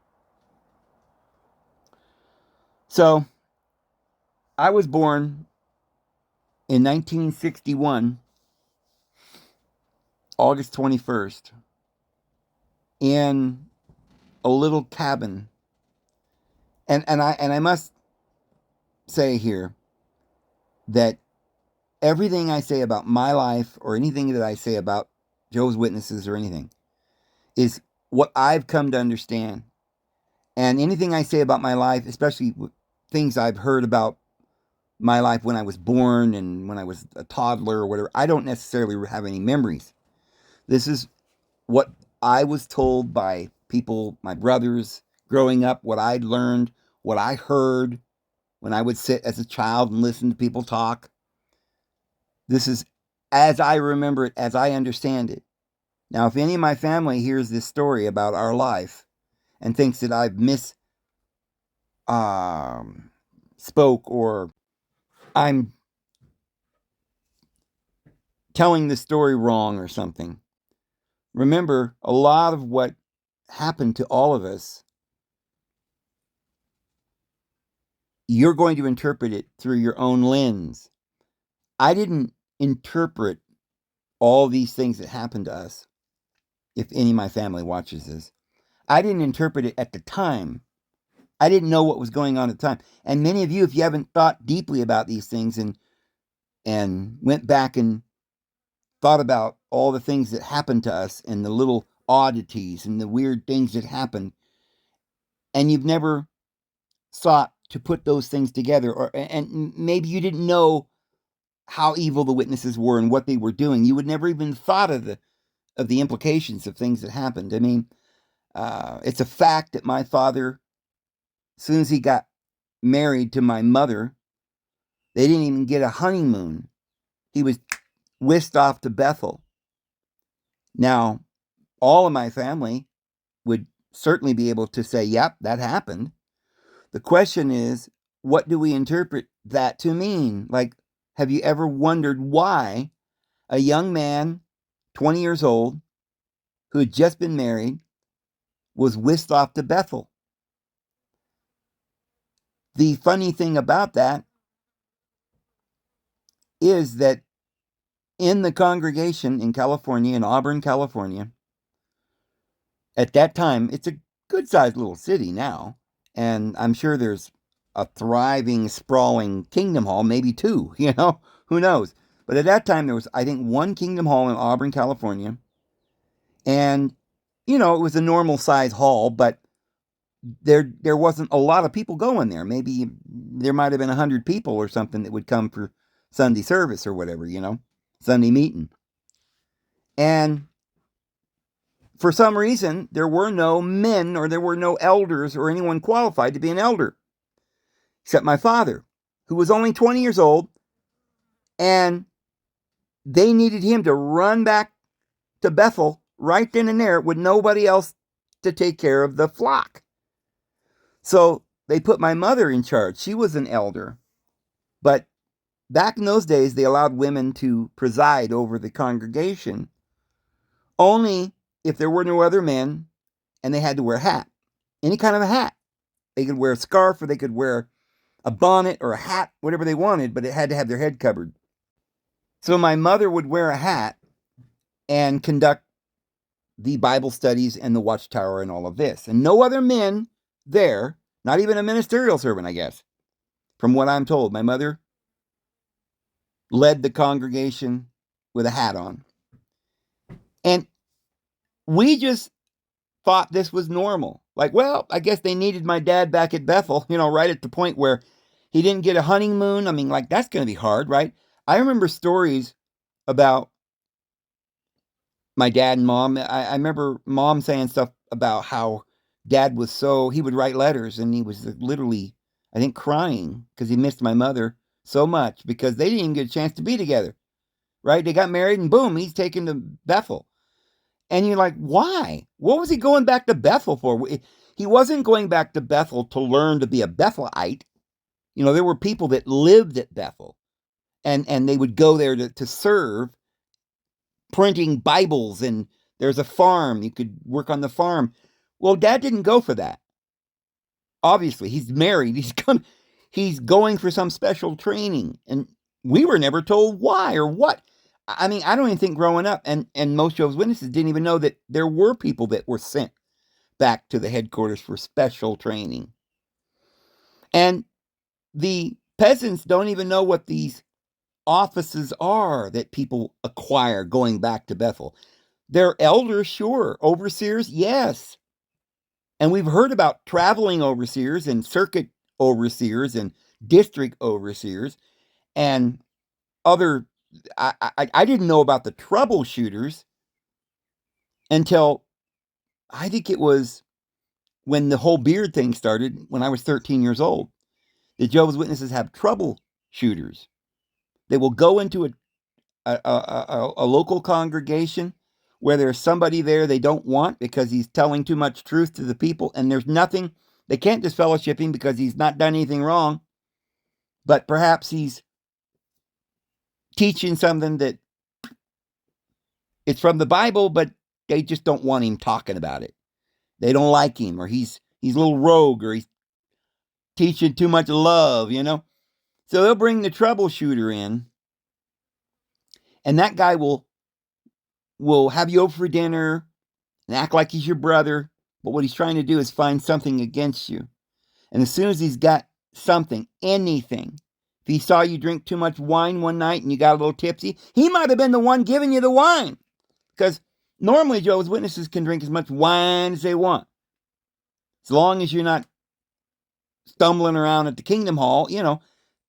So I was born in 1961, August 21st, in a little cabin. And I must say here that everything I say about my life or anything that I say about Jehovah's Witnesses or anything is what I've come to understand. And anything I say about my life, especially things I've heard about my life when I was born and when I was a toddler or whatever, I don't necessarily have any memories. This is what I was told by people, my brothers, growing up, what I'd learned, what I heard when I would sit as a child and listen to people talk. This is as I remember it, as I understand it. Now, if any of my family hears this story about our life and thinks that I've spoke or I'm telling the story wrong or something, remember a lot of what happened to all of us, you're going to interpret it through your own lens. I didn't interpret all these things that happened to us. If any of my family watches this, I didn't interpret it at the time. I didn't know what was going on at the time. And many of you, if you haven't thought deeply about these things and went back and thought about all the things that happened to us and the little oddities and the weird things that happened, and you've never sought to put those things together, and maybe you didn't know how evil the witnesses were and what they were doing, you would never even thought of the implications of things that happened. I mean, it's a fact that my father, as soon as he got married to my mother, they didn't even get a honeymoon. He was whisked off to Bethel. Now, all of my family would certainly be able to say, yep, that happened. The question is, what do we interpret that to mean? Like, have you ever wondered why a young man, 20 years old, who had just been married, was whisked off to Bethel? The funny thing about that is that in the congregation in California, in Auburn, California, at that time, it's a good-sized little city now, and I'm sure there's a thriving, sprawling Kingdom Hall, maybe two, who knows? But at that time, there was, I think, one Kingdom Hall in Auburn, California, and, it was a normal size hall, but there wasn't a lot of people going there. Maybe there might have been 100 people or something that would come for Sunday service or whatever, Sunday meeting. And for some reason, there were no men or there were no elders or anyone qualified to be an elder, except my father, who was only 20 years old, and they needed him to run back to Bethel right then and there with nobody else to take care of the flock. So they put my mother in charge. She was an elder. But back in those days, they allowed women to preside over the congregation only if there were no other men and they had to wear a hat, any kind of a hat. They could wear a scarf or they could wear a bonnet or a hat, whatever they wanted, but it had to have their head covered. So my mother would wear a hat and conduct the Bible studies and the Watchtower and all of this. And no other men there, not even a ministerial servant, I guess, from what I'm told. My mother led the congregation with a hat on. And we just thought this was normal. Like, well, I guess they needed my dad back at Bethel, right at the point where he didn't get a honeymoon. I mean, like, that's going to be hard, right? I remember stories about my dad and mom. I remember mom saying stuff about how dad was he would write letters and he was literally, I think, crying because he missed my mother so much because they didn't even get a chance to be together, right? They got married and boom, he's taken to Bethel. And you're like, why? What was he going back to Bethel for? He wasn't going back to Bethel to learn to be a Bethelite. There were people that lived at Bethel and they would go there to serve, printing Bibles, and there's a farm. You could work on the farm. Well, Dad didn't go for that. Obviously, he's married. He's going for some special training. And we were never told why or what. I mean, I don't even think growing up, and most Jehovah's Witnesses didn't even know that there were people that were sent back to the headquarters for special training. And the peasants don't even know what these offices are that people acquire going back to Bethel. They're elders, sure. Overseers, yes. And we've heard about traveling overseers and circuit overseers and district overseers and other. I didn't know about the troubleshooters until I think it was when the whole beard thing started when I was 13 years old. The Jehovah's Witnesses have troubleshooters. They will go into a local congregation where there's somebody there they don't want because he's telling too much truth to the people, and there's nothing, they can't disfellowship him because he's not done anything wrong, but perhaps he's teaching something that it's from the Bible, but they just don't want him talking about it. They don't like him, or he's a little rogue, or he's teaching too much love, So they'll bring the troubleshooter in, and that guy will have you over for dinner and act like he's your brother, but what he's trying to do is find something against you. And as soon as he's got something, anything, if he saw you drink too much wine one night and you got a little tipsy, he might have been the one giving you the wine. Because normally Jehovah's Witnesses can drink as much wine as they want. As long as you're not stumbling around at the Kingdom Hall,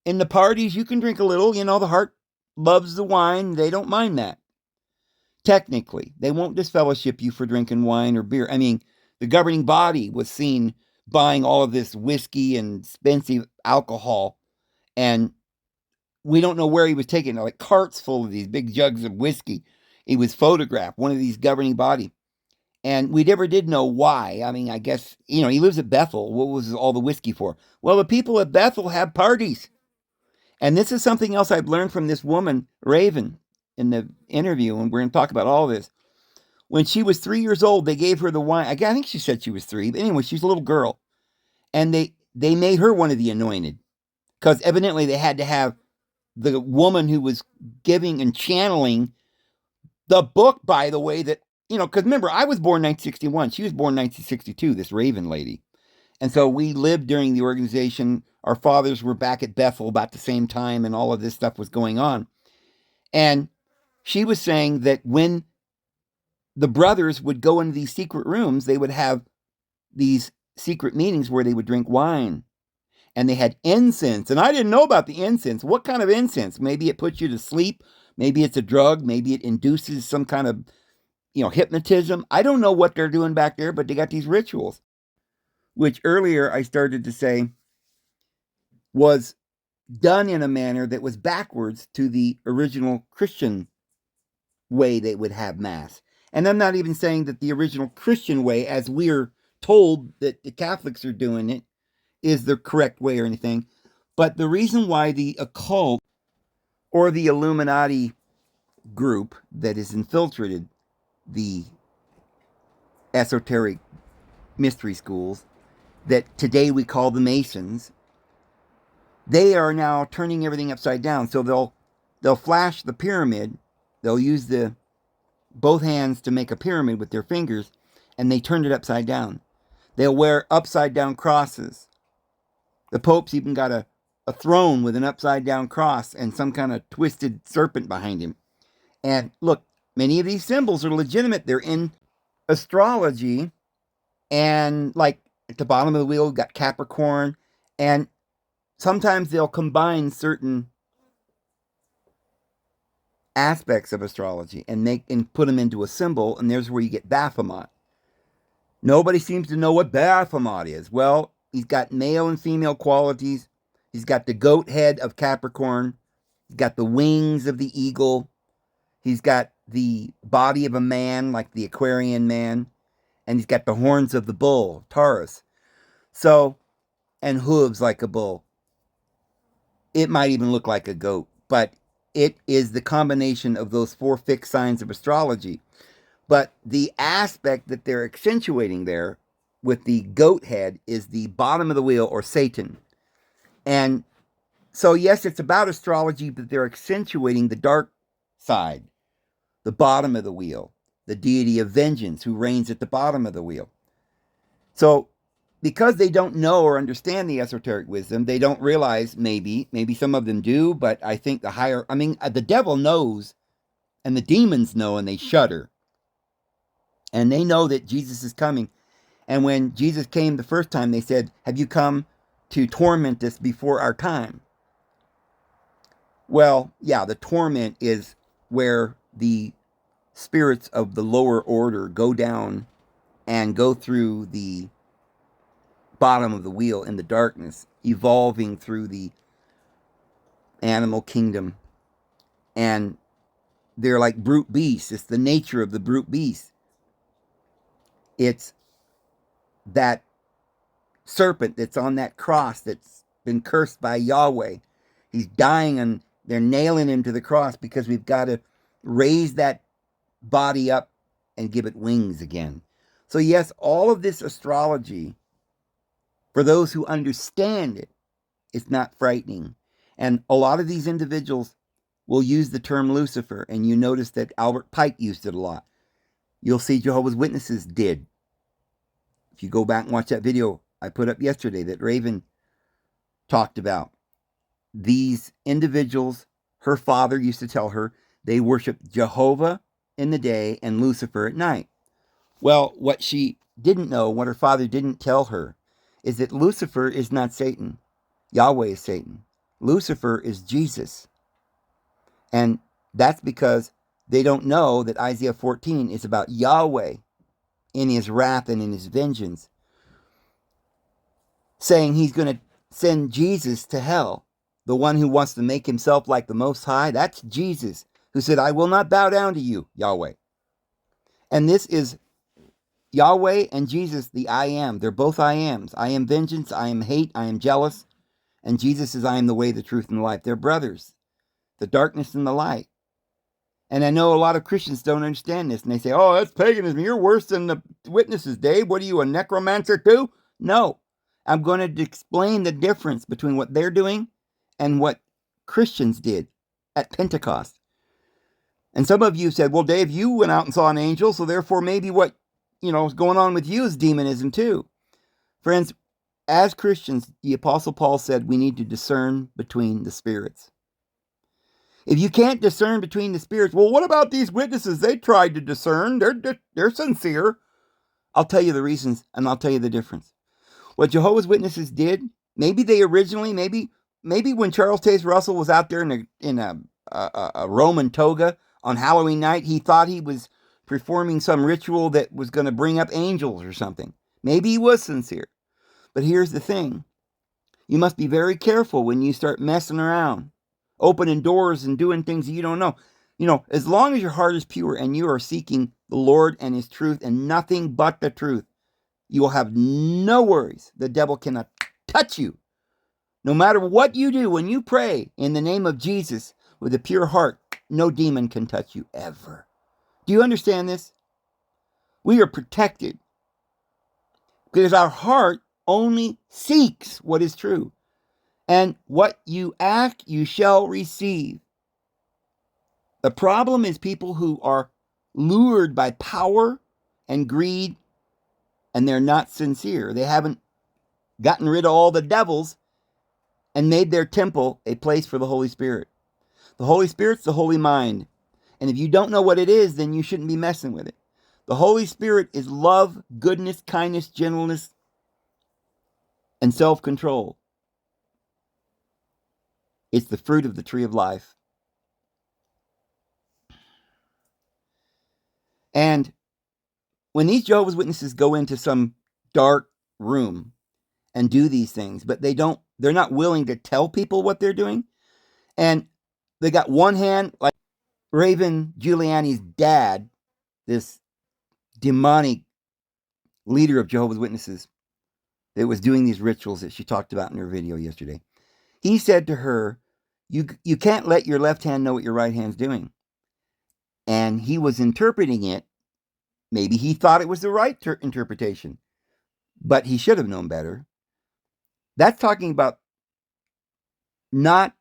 in the parties you can drink a little, the heart loves the wine. They don't mind that. Technically, they won't disfellowship you for drinking wine or beer. I mean, the governing body was seen buying all of this whiskey and expensive alcohol, and we don't know where he was taking it, like carts full of these big jugs of whiskey. He was photographed, one of these governing body, and we never did know why. I mean, I guess, he lives at Bethel. What was all the whiskey for? Well, the people at Bethel have parties. And this is something else I've learned from this woman, Raven, in the interview, and we're going to talk about all this. When she was 3 years old, they gave her the wine. I think she said she was 3, but anyway, she's a little girl. And they made her one of the anointed, because evidently they had to have the woman who was giving and channeling the book, by the way, that, because remember, I was born 1961. She was born 1962, this Raven lady. And so we lived during the organization. Our fathers were back at Bethel about the same time, and all of this stuff was going on. And she was saying that when the brothers would go into these secret rooms, they would have these secret meetings where they would drink wine. And they had incense. And I didn't know about the incense. What kind of incense? Maybe it puts you to sleep. Maybe it's a drug. Maybe it induces some kind of, hypnotism. I don't know what they're doing back there, but they got these rituals, which earlier I started to say was done in a manner that was backwards to the original Christian way they would have Mass. And I'm not even saying that the original Christian way, as we're told that the Catholics are doing it, is the correct way or anything. But the reason why the occult or the Illuminati group that has infiltrated the esoteric mystery schools that today we call the Masons, they are now turning everything upside down. So they'll flash the pyramid. They'll use both hands to make a pyramid with their fingers, and they turned it upside down. They'll wear upside down crosses. The Pope's even got a throne with an upside down cross and some kind of twisted serpent behind him. And look, many of these symbols are legitimate. They're in astrology, and like at the bottom of the wheel, got Capricorn, and sometimes they'll combine certain aspects of astrology and put them into a symbol, and there's where you get Baphomet. Nobody seems to know what Baphomet is. Well, he's got male and female qualities. He's got the goat head of Capricorn. He's got the wings of the eagle. He's got the body of a man, like the Aquarian man. And he's got the horns of the bull, Taurus. So, and hooves like a bull. It might even look like a goat, but it is the combination of those 4 fixed signs of astrology. But the aspect that they're accentuating there with the goat head is the bottom of the wheel, or Satan. And so, yes, it's about astrology, but they're accentuating the dark side, the bottom of the wheel, the deity of vengeance who reigns at the bottom of the wheel. So, because they don't know or understand the esoteric wisdom, they don't realize, maybe some of them do, but I think the devil knows, and the demons know, and they shudder. And they know that Jesus is coming. And when Jesus came the first time, they said, "Have you come to torment us before our time?" Well, yeah, the torment is where the spirits of the lower order go down and go through the bottom of the wheel in the darkness, evolving through the animal kingdom. And they're like brute beasts. It's the nature of the brute beast. It's that serpent that's on that cross that's been cursed by Yahweh. He's dying and they're nailing him to the cross because we've got to raise that body up and give it wings again. So yes, all of this astrology, for those who understand it, it's not frightening. And a lot of these individuals will use the term Lucifer, and you notice that Albert Pike used it a lot. You'll see Jehovah's Witnesses did. If you go back and watch that video I put up yesterday that Raven talked about, these individuals, her father used to tell her, they worship Jehovah in the day and Lucifer at night. Well, what she didn't know, what her father didn't tell her, is that Lucifer is not Satan. Yahweh is Satan. Lucifer is Jesus. And that's because they don't know that Isaiah 14 is about Yahweh in his wrath and in his vengeance, saying he's going to send Jesus to hell. The one who wants to make himself like the Most High, that's Jesus, who said, I will not bow down to you, Yahweh. And this is Yahweh and Jesus, the I am. They're both I ams. I am vengeance, I am hate, I am jealous. And Jesus is I am the way, the truth, and the life. They're brothers, the darkness and the light. And I know a lot of Christians don't understand this. And they say, oh, that's paganism. You're worse than the witnesses, Dave. What are you, a necromancer too? No. I'm going to explain the difference between what they're doing and what Christians did at Pentecost. And some of you said, well, Dave, you went out and saw an angel, so therefore maybe what, is going on with you is demonism too. Friends, as Christians, the Apostle Paul said we need to discern between the spirits. If you can't discern between the spirits, well, what about these witnesses? They tried to discern. They're sincere. I'll tell you the reasons, and I'll tell you the difference. What Jehovah's Witnesses did, maybe they originally, maybe when Charles Taze Russell was out there in a Roman toga on Halloween night, he thought he was performing some ritual that was going to bring up angels or something. Maybe he was sincere. But here's the thing. You must be very careful when you start messing around, opening doors and doing things that you don't know. As long as your heart is pure and you are seeking the Lord and his truth and nothing but the truth, you will have no worries. The devil cannot touch you. No matter what you do, when you pray in the name of Jesus with a pure heart, no demon can touch you ever. Do you understand this? We are protected because our heart only seeks what is true. And what you ask, you shall receive. The problem is people who are lured by power and greed, and they're not sincere. They haven't gotten rid of all the devils and made their temple a place for the Holy Spirit. The Holy Spirit's the holy mind. And if you don't know what it is, then you shouldn't be messing with it. The Holy Spirit is love, goodness, kindness, gentleness, and self-control. It's the fruit of the tree of life. And when these Jehovah's Witnesses go into some dark room and do these things, but they're not willing to tell people what they're doing. And they got one hand, like Raven Giuliani's dad, this demonic leader of Jehovah's Witnesses that was doing these rituals that she talked about in her video yesterday. He said to her, you can't let your left hand know what your right hand's doing. And he was interpreting it. Maybe he thought it was the right interpretation, but he should have known better. That's talking about not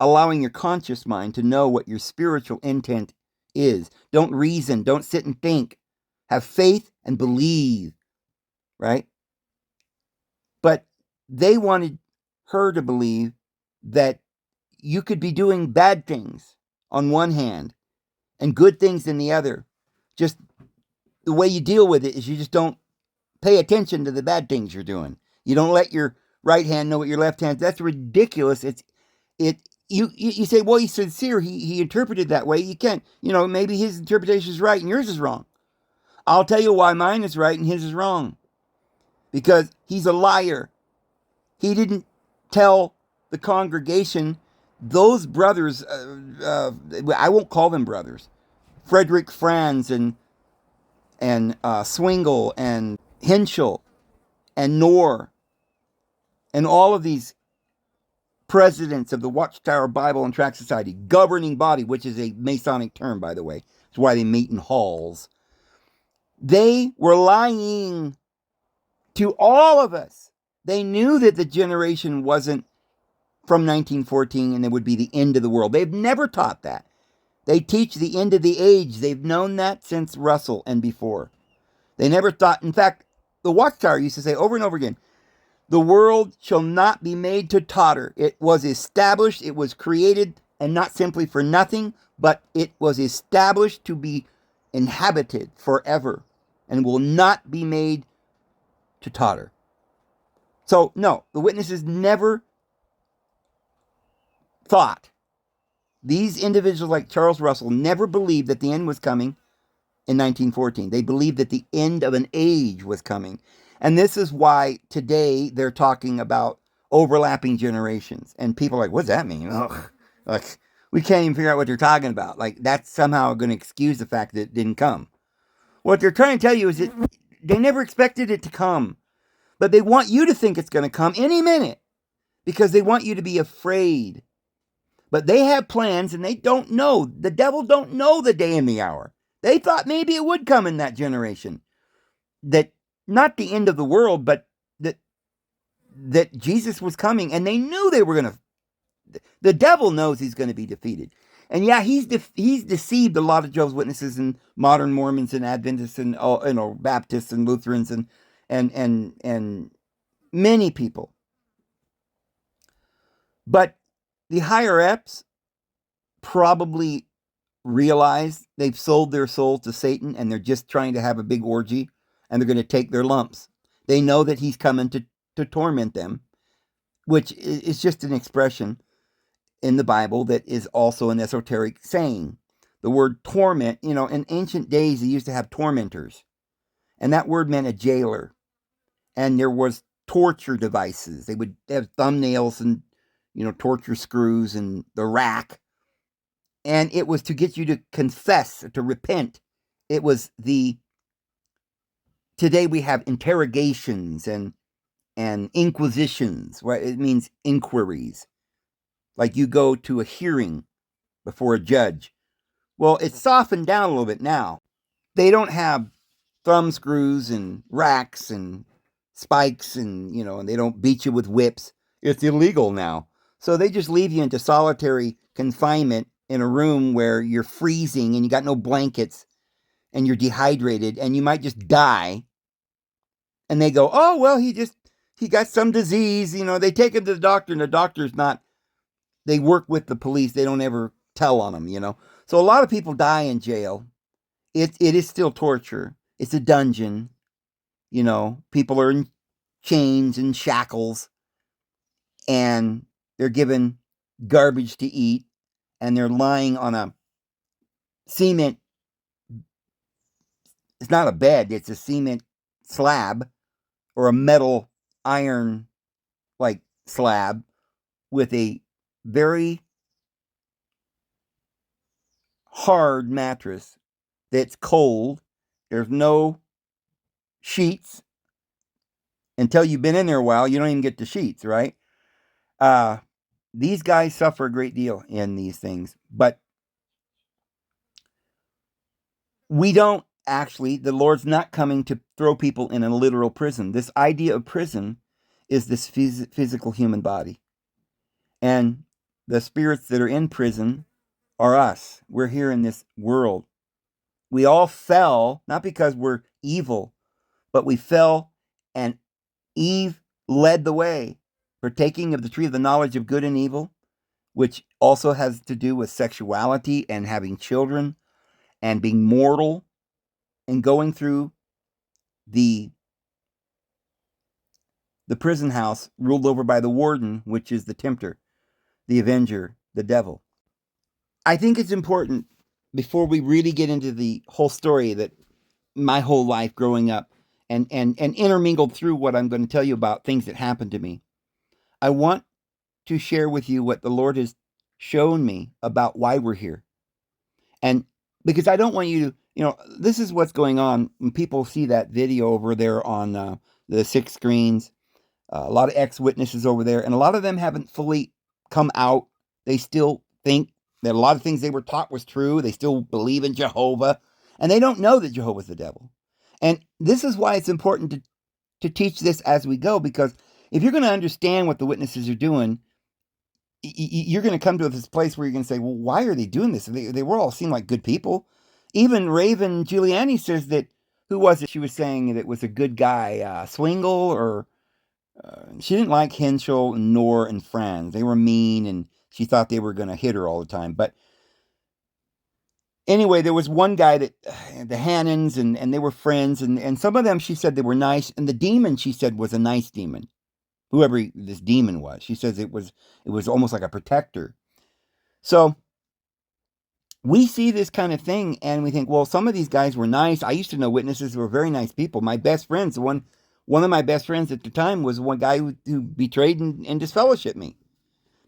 allowing your conscious mind to know what your spiritual intent is. Don't reason. Don't sit and think. Have faith and believe, right? But they wanted her to believe that you could be doing bad things on one hand and good things in the other. Just the way you deal with it is you just don't pay attention to the bad things you're doing. You don't let your right hand know what your left hand. That's ridiculous. It you say, well, he's sincere. He interpreted that way. You can't, maybe his interpretation is right and yours is wrong. I'll tell you why mine is right and his is wrong. Because he's a liar. He didn't tell the congregation, those brothers, I won't call them brothers, Frederick Franz and Swingle and Henschel and Knorr and all of these presidents of the Watchtower Bible and Tract Society, governing body, which is a Masonic term, by the way. That's why they meet in halls. They were lying to all of us. They knew that the generation wasn't from 1914 and it would be the end of the world. They've never taught that. They teach the end of the age. They've known that since Russell and before. They never thought, in fact, the Watchtower used to say over and over again, the world shall not be made to totter. It was established, it was created, and not simply for nothing, but it was established to be inhabited forever and will not be made to totter. So, no, the witnesses never thought, these individuals like Charles Russell never believed that the end was coming in 1914. They believed that the end of an age was coming. And this is why today they're talking about overlapping generations. And people are like, what does that mean? Ugh. Like, we can't even figure out what they're talking about. Like, that's somehow going to excuse the fact that it didn't come. What they're trying to tell you is that they never expected it to come. But they want you to think it's going to come any minute because they want you to be afraid. But they have plans and they don't know. The devil don't know the day and the hour. They thought maybe it would come in that generation. That not the end of the world, but that Jesus was coming, and they knew they were going to. The devil knows he's going to be defeated, and yeah, he's deceived a lot of Jehovah's Witnesses and modern Mormons and Adventists and Baptists and Lutherans and many people. But the higher ups probably realize they've sold their soul to Satan and they're just trying to have a big orgy and they're going to take their lumps. They know that he's coming to torment them, which is just an expression in the Bible that is also an esoteric saying. The word torment, in ancient days, they used to have tormentors. And that word meant a jailer. And there was torture devices. They would have thumbnails and, torture screws and the rack. And it was to get you to confess, to repent. It was today we have interrogations and inquisitions, right? It means inquiries. Like you go to a hearing before a judge. Well, it's softened down a little bit now. They don't have thumb screws and racks and spikes and they don't beat you with whips. It's illegal now. So they just leave you into solitary confinement in a room where you're freezing and you got no blankets and you're dehydrated and you might just die. And they go, oh, well, he got some disease. They take him to the doctor and the doctor's not, they work with the police. They don't ever tell on them, So a lot of people die in jail. It is still torture. It's a dungeon. People are in chains and shackles and they're given garbage to eat and they're lying on a cement. It's not a bed. It's a cement slab or a metal iron like slab with a very hard mattress that's cold. There's no sheets. Until you've been in there a while, you don't even get the sheets, right? These guys suffer a great deal in these things, but we don't actually, the Lord's not coming to throw people in a literal prison. This idea of prison is this physical human body. And the spirits that are in prison are us. We're here in this world. We all fell, not because we're evil, but we fell and Eve led the way, partaking of the tree of the knowledge of good and evil, which also has to do with sexuality and having children and being mortal and going through the prison house ruled over by the warden, which is the tempter, the avenger, the devil. I think it's important, before we really get into the whole story, that my whole life growing up and intermingled through what I'm going to tell you about things that happened to me, I want to share with you what the Lord has shown me about why we're here. And because I don't want you to, this is what's going on when people see that video over there on the 6 screens. A lot of ex-witnesses over there, and a lot of them haven't fully come out. They still think that a lot of things they were taught was true. They still believe in Jehovah, and they don't know that Jehovah's the devil. And this is why it's important to teach this as we go, because if you're going to understand what the witnesses are doing, you're going to come to this place where you're going to say, well, why are they doing this? They were all seem like good people. Even Raven Giuliani says that, who was it? She was saying that it was a good guy, Swingle, or she didn't like Henschel, Knorr, and Franz. They were mean, and she thought they were going to hit her all the time. But anyway, there was one guy that, the Hannons, and they were friends, and some of them, she said they were nice, and the demon, she said, was a nice demon. Whoever this demon was. She says it was almost like a protector. So we see this kind of thing, and we think, well, some of these guys were nice. I used to know witnesses who were very nice people. My best friends, one of my best friends at the time was one guy who betrayed and disfellowshipped me.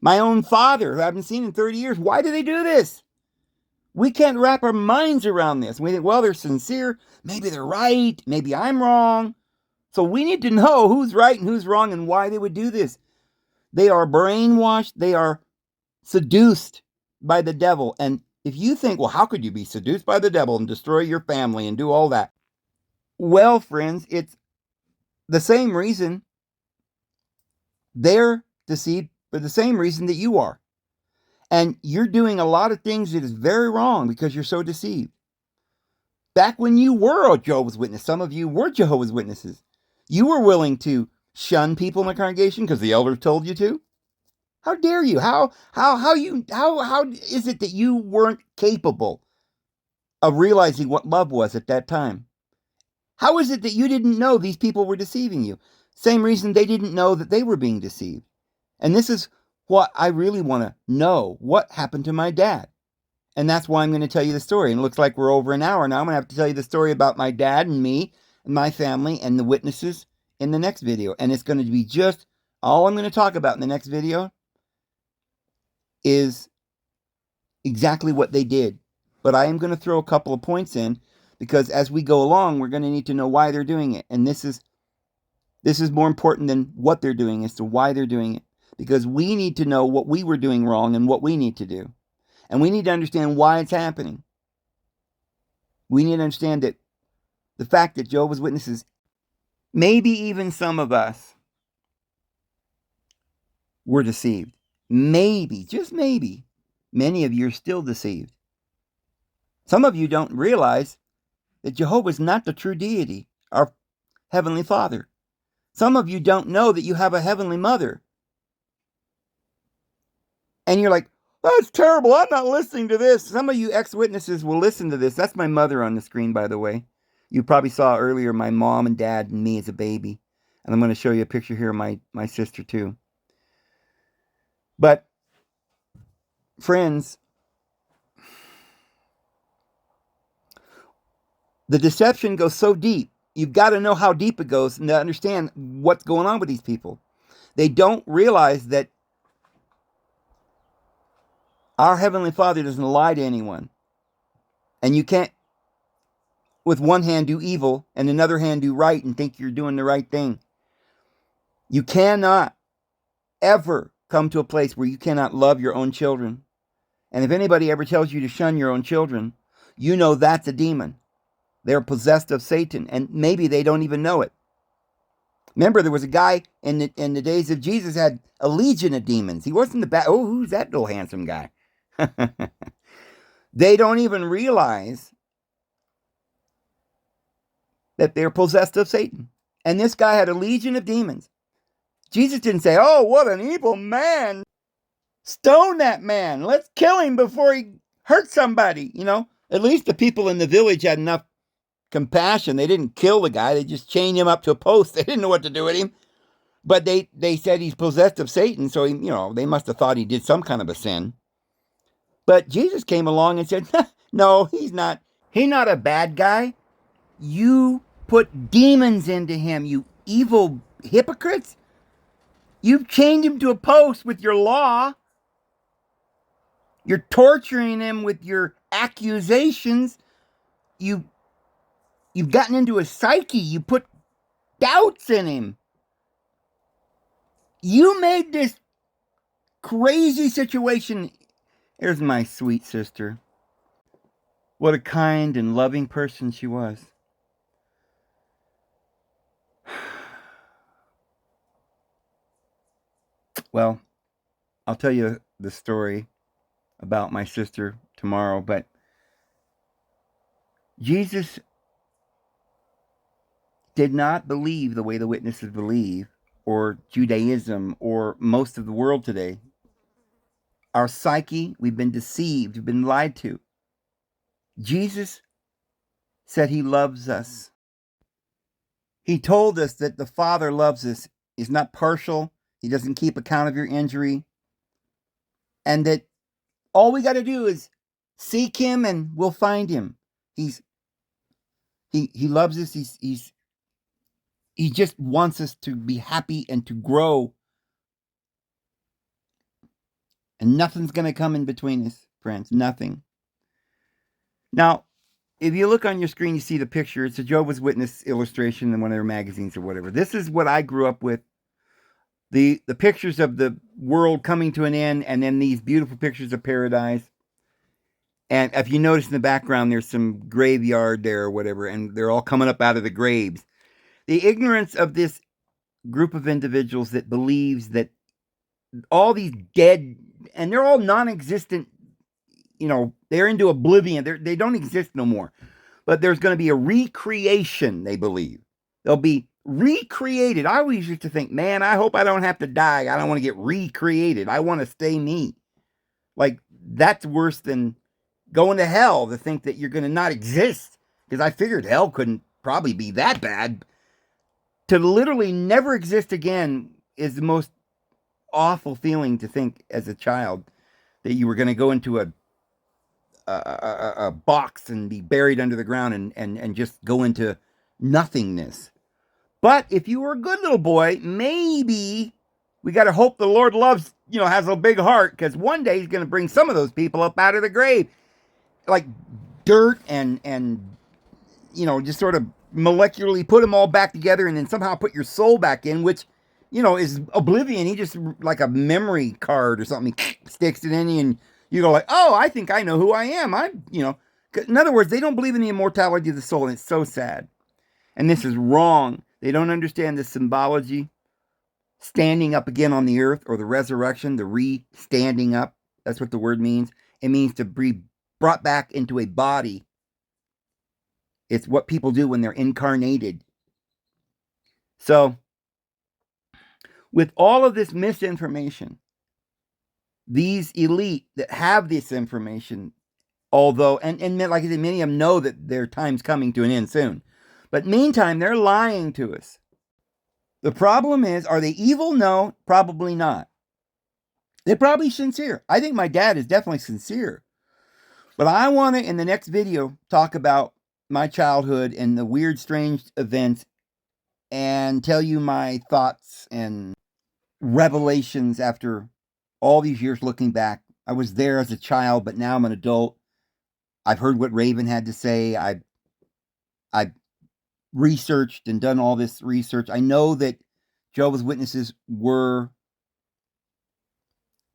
My own father, who I haven't seen in 30 years. Why do they do this? We can't wrap our minds around this. We think, well, they're sincere. Maybe they're right. Maybe I'm wrong. So we need to know who's right and who's wrong and why they would do this. They are brainwashed. They are seduced by the devil. And if you think, well, how could you be seduced by the devil and destroy your family and do all that? Well, friends, it's the same reason they're deceived for the same reason that you are. And you're doing a lot of things that is very wrong because you're so deceived. Back when you were a Jehovah's Witness, some of you were Jehovah's Witnesses. You were willing to shun people in the congregation because the elders told you to. How dare you? How is it that you weren't capable of realizing what love was at that time? How is it that you didn't know these people were deceiving you? Same reason they didn't know that they were being deceived. And this is what I really want to know. What happened to my dad? And that's why I'm going to tell you the story. And it looks like we're over an hour now. I'm going to have to tell you the story about my dad and me and my family and the witnesses in the next video. And it's going to be just all I'm going to talk about in the next video is exactly what they did. But I am going to throw a couple of points in, because as we go along, we're going to need to know why they're doing it. And this is more important than what they're doing as to why they're doing it. Because we need to know what we were doing wrong and what we need to do. And we need to understand why it's happening. We need to understand that the fact that Jehovah's Witnesses, maybe even some of us, were deceived. Maybe, just maybe, many of you are still deceived. Some of you don't realize that Jehovah is not the true deity, our Heavenly Father. Some of you don't know that you have a Heavenly Mother. And you're like, that's terrible. I'm not listening to this. Some of you ex-witnesses will listen to this. That's my mother on the screen, by the way. You probably saw earlier my mom and dad and me as a baby. And I'm going to show you a picture here of my sister too. But, friends, the deception goes so deep. You've got to know how deep it goes and to understand what's going on with these people. They don't realize that our Heavenly Father doesn't lie to anyone. And you can't, with one hand, do evil and another hand do right and think you're doing the right thing. You cannot ever come to a place where you cannot love your own children. And if anybody ever tells you to shun your own children, you know that's a demon. They're possessed of Satan, and maybe they don't even know it. Remember, there was a guy in the days of Jesus had a legion of demons. He wasn't the bad. Oh, who's that little handsome guy? They don't even realize that they're possessed of Satan. And this guy had a legion of demons. Jesus didn't say, oh, what an evil man. Stone that man. Let's kill him before he hurts somebody. At least the people in the village had enough compassion. They didn't kill the guy. They just chained him up to a post. They didn't know what to do with him. But they said he's possessed of Satan. So, they must have thought he did some kind of a sin. But Jesus came along and said, no, he's not a bad guy. You put demons into him, you evil hypocrites. You've chained him to a post with your law. You're torturing him with your accusations. You've gotten into his psyche. You put doubts in him. You made this crazy situation. Here's my sweet sister. What a kind and loving person she was. Well, I'll tell you the story about my sister tomorrow, but Jesus did not believe the way the witnesses believe, or Judaism, or most of the world today. Our psyche, we've been deceived, we've been lied to. Jesus said he loves us. He told us that the Father loves us. He's not partial. He doesn't keep account of your injury. And that all we got to do is seek him and we'll find him. He loves us. He just wants us to be happy and to grow. And nothing's going to come in between us, friends. Nothing. Now, if you look on your screen, you see the picture. It's a Jehovah's Witness illustration in one of their magazines or whatever. This is what I grew up with. The pictures of the world coming to an end, and then these beautiful pictures of paradise. And if you notice in the background, there's some graveyard there or whatever, and they're all coming up out of the graves. The ignorance of this group of individuals that believes that all these dead, and they're all non-existent, they're into oblivion. They don't exist no more. But there's going to be a recreation, they believe. They'll be recreated. I always used to think, man, I hope I don't have to die. I don't want to get recreated. I want to stay me. Like, that's worse than going to hell, to think that you're going to not exist. Because I figured hell couldn't probably be that bad. To literally never exist again is the most awful feeling to think as a child, that you were going to go into a box and be buried under the ground and just go into nothingness. But if you were a good little boy, maybe we got to hope the Lord loves, has a big heart, because one day he's going to bring some of those people up out of the grave, like dirt and just sort of molecularly put them all back together and then somehow put your soul back in, which, is oblivion. He just, like a memory card or something, sticks it in you and you go like, oh, I think I know who I am. In other words, they don't believe in the immortality of the soul, and it's so sad. And this is wrong. They don't understand the symbology, standing up again on the earth, or the resurrection, the re-standing up. That's what the word means. It means to be brought back into a body. It's what people do when they're incarnated. So, with all of this misinformation, these elite that have this information, although, and like I said, many of them know that their time's coming to an end soon. But meantime, they're lying to us. The problem is, are they evil? No, probably not. They're probably sincere. I think my dad is definitely sincere. But I want to, in the next video, talk about my childhood and the weird, strange events, and tell you my thoughts and revelations after all these years looking back. I was there as a child, but now I'm an adult. I've heard what Raven had to say. I've researched and done all this research. I know that Jehovah's Witnesses were,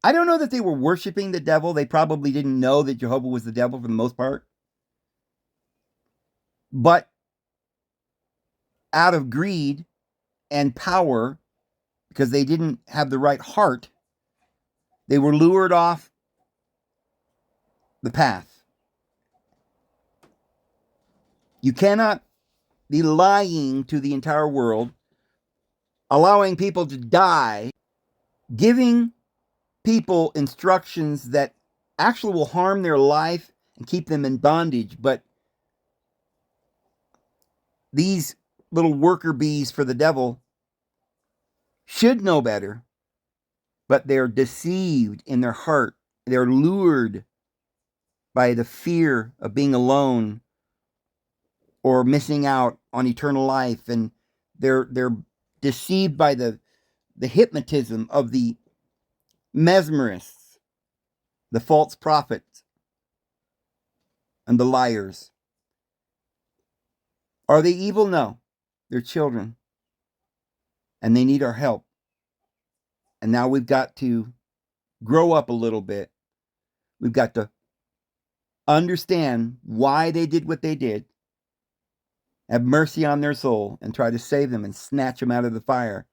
I don't know that they were worshiping the devil. They probably didn't know that Jehovah was the devil for the most part. But out of greed and power, because they didn't have the right heart, they were lured off the path. You cannot be lying to the entire world, allowing people to die, giving people instructions that actually will harm their life and keep them in bondage. But these little worker bees for the devil should know better, but they're deceived in their heart. They're lured by the fear of being alone or missing out on eternal life, and they're deceived by the hypnotism of the mesmerists, the false prophets, and the liars. Are they evil? No. They're children. And they need our help. And now we've got to grow up a little bit. We've got to understand why they did what they did, have mercy on their soul, and try to save them and snatch them out of the fire.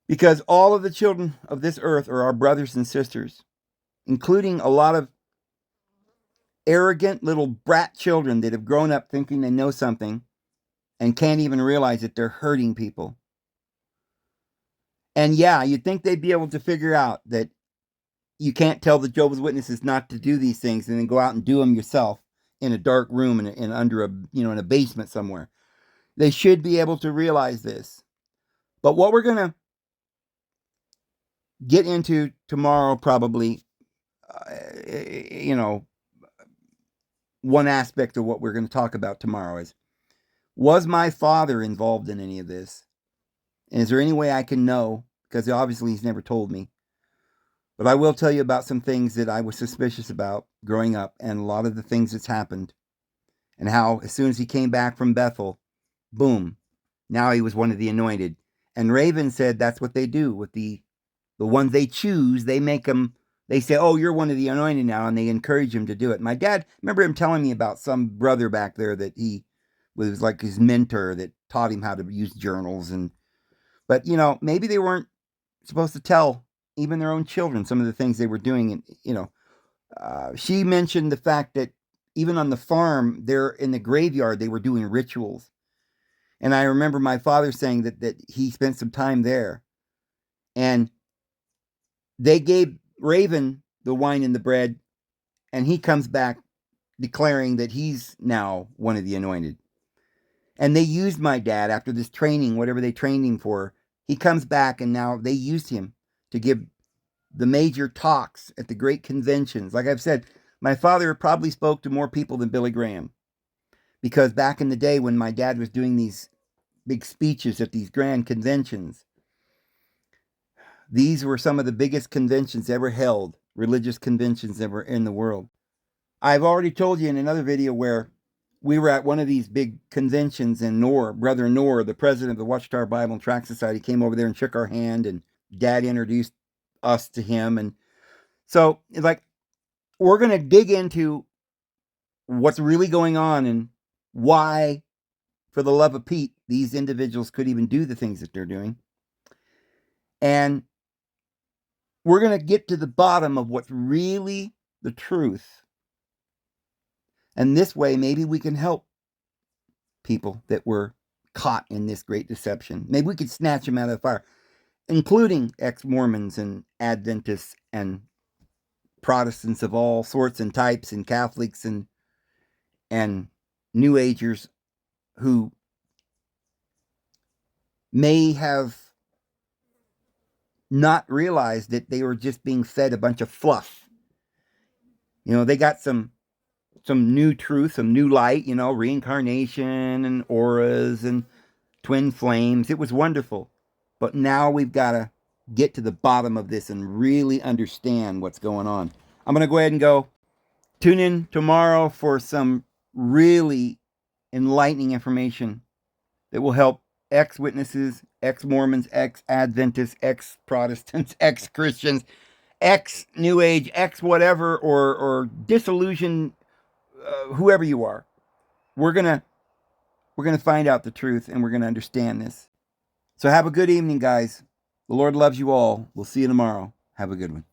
Because all of the children of this earth are our brothers and sisters, including a lot of arrogant little brat children that have grown up thinking they know something and can't even realize that they're hurting people. And yeah, you'd think they'd be able to figure out that you can't tell the Jehovah's Witnesses not to do these things and then go out and do them yourself in a dark room and under a, in a basement somewhere. They should be able to realize this. But what we're going to get into tomorrow, probably, one aspect of what we're going to talk about tomorrow is, was my father involved in any of this? And is there any way I can know? Because obviously he's never told me. But I will tell you about some things that I was suspicious about growing up, and a lot of the things that's happened, and how as soon as he came back from Bethel, boom, now he was one of the anointed. And Raven said that's what they do with the ones they choose. They make them, they say, oh, you're one of the anointed now, and they encourage him to do it. My dad, I remember him telling me about some brother back there that he was like his mentor that taught him how to use journals. But maybe they weren't supposed to tell even their own children some of the things they were doing. And she mentioned the fact that even on the farm, there in the graveyard, they were doing rituals. And I remember my father saying that he spent some time there, and they gave Raven the wine and the bread, and he comes back declaring that he's now one of the anointed. And they used my dad after this training, whatever they trained him for. He comes back, and now they used him to give the major talks at the great conventions. Like I've said, my father probably spoke to more people than Billy Graham. Because back in the day when my dad was doing these big speeches at these grand conventions, these were some of the biggest conventions ever held, religious conventions ever in the world. I've already told you in another video where we were at one of these big conventions, and Brother Noor, the president of the Watchtower Bible and Tract Society, came over there and shook our hand, and Dad introduced us to him. And so it's like, we're going to dig into what's really going on and why, for the love of Pete, these individuals could even do the things that they're doing. And we're going to get to the bottom of what's really the truth. And this way, maybe we can help people that were caught in this great deception. Maybe we could snatch them out of the fire, including ex-Mormons and Adventists and Protestants of all sorts and types, and Catholics and New Agers who may have not realized that they were just being fed a bunch of fluff. They got some new truth, some new light, reincarnation and auras and twin flames. It was wonderful. But now we've got to get to the bottom of this and really understand what's going on. I'm going to go ahead and go. Tune in tomorrow for some really enlightening information that will help ex-witnesses, ex-Mormons, ex-Adventists, ex-Protestants, ex-Christians, ex-New Age, ex-whatever, or disillusioned, whoever you are. We're gonna find out the truth, and we're gonna understand this. So have a good evening, guys. The Lord loves you all. We'll see you tomorrow. Have a good one.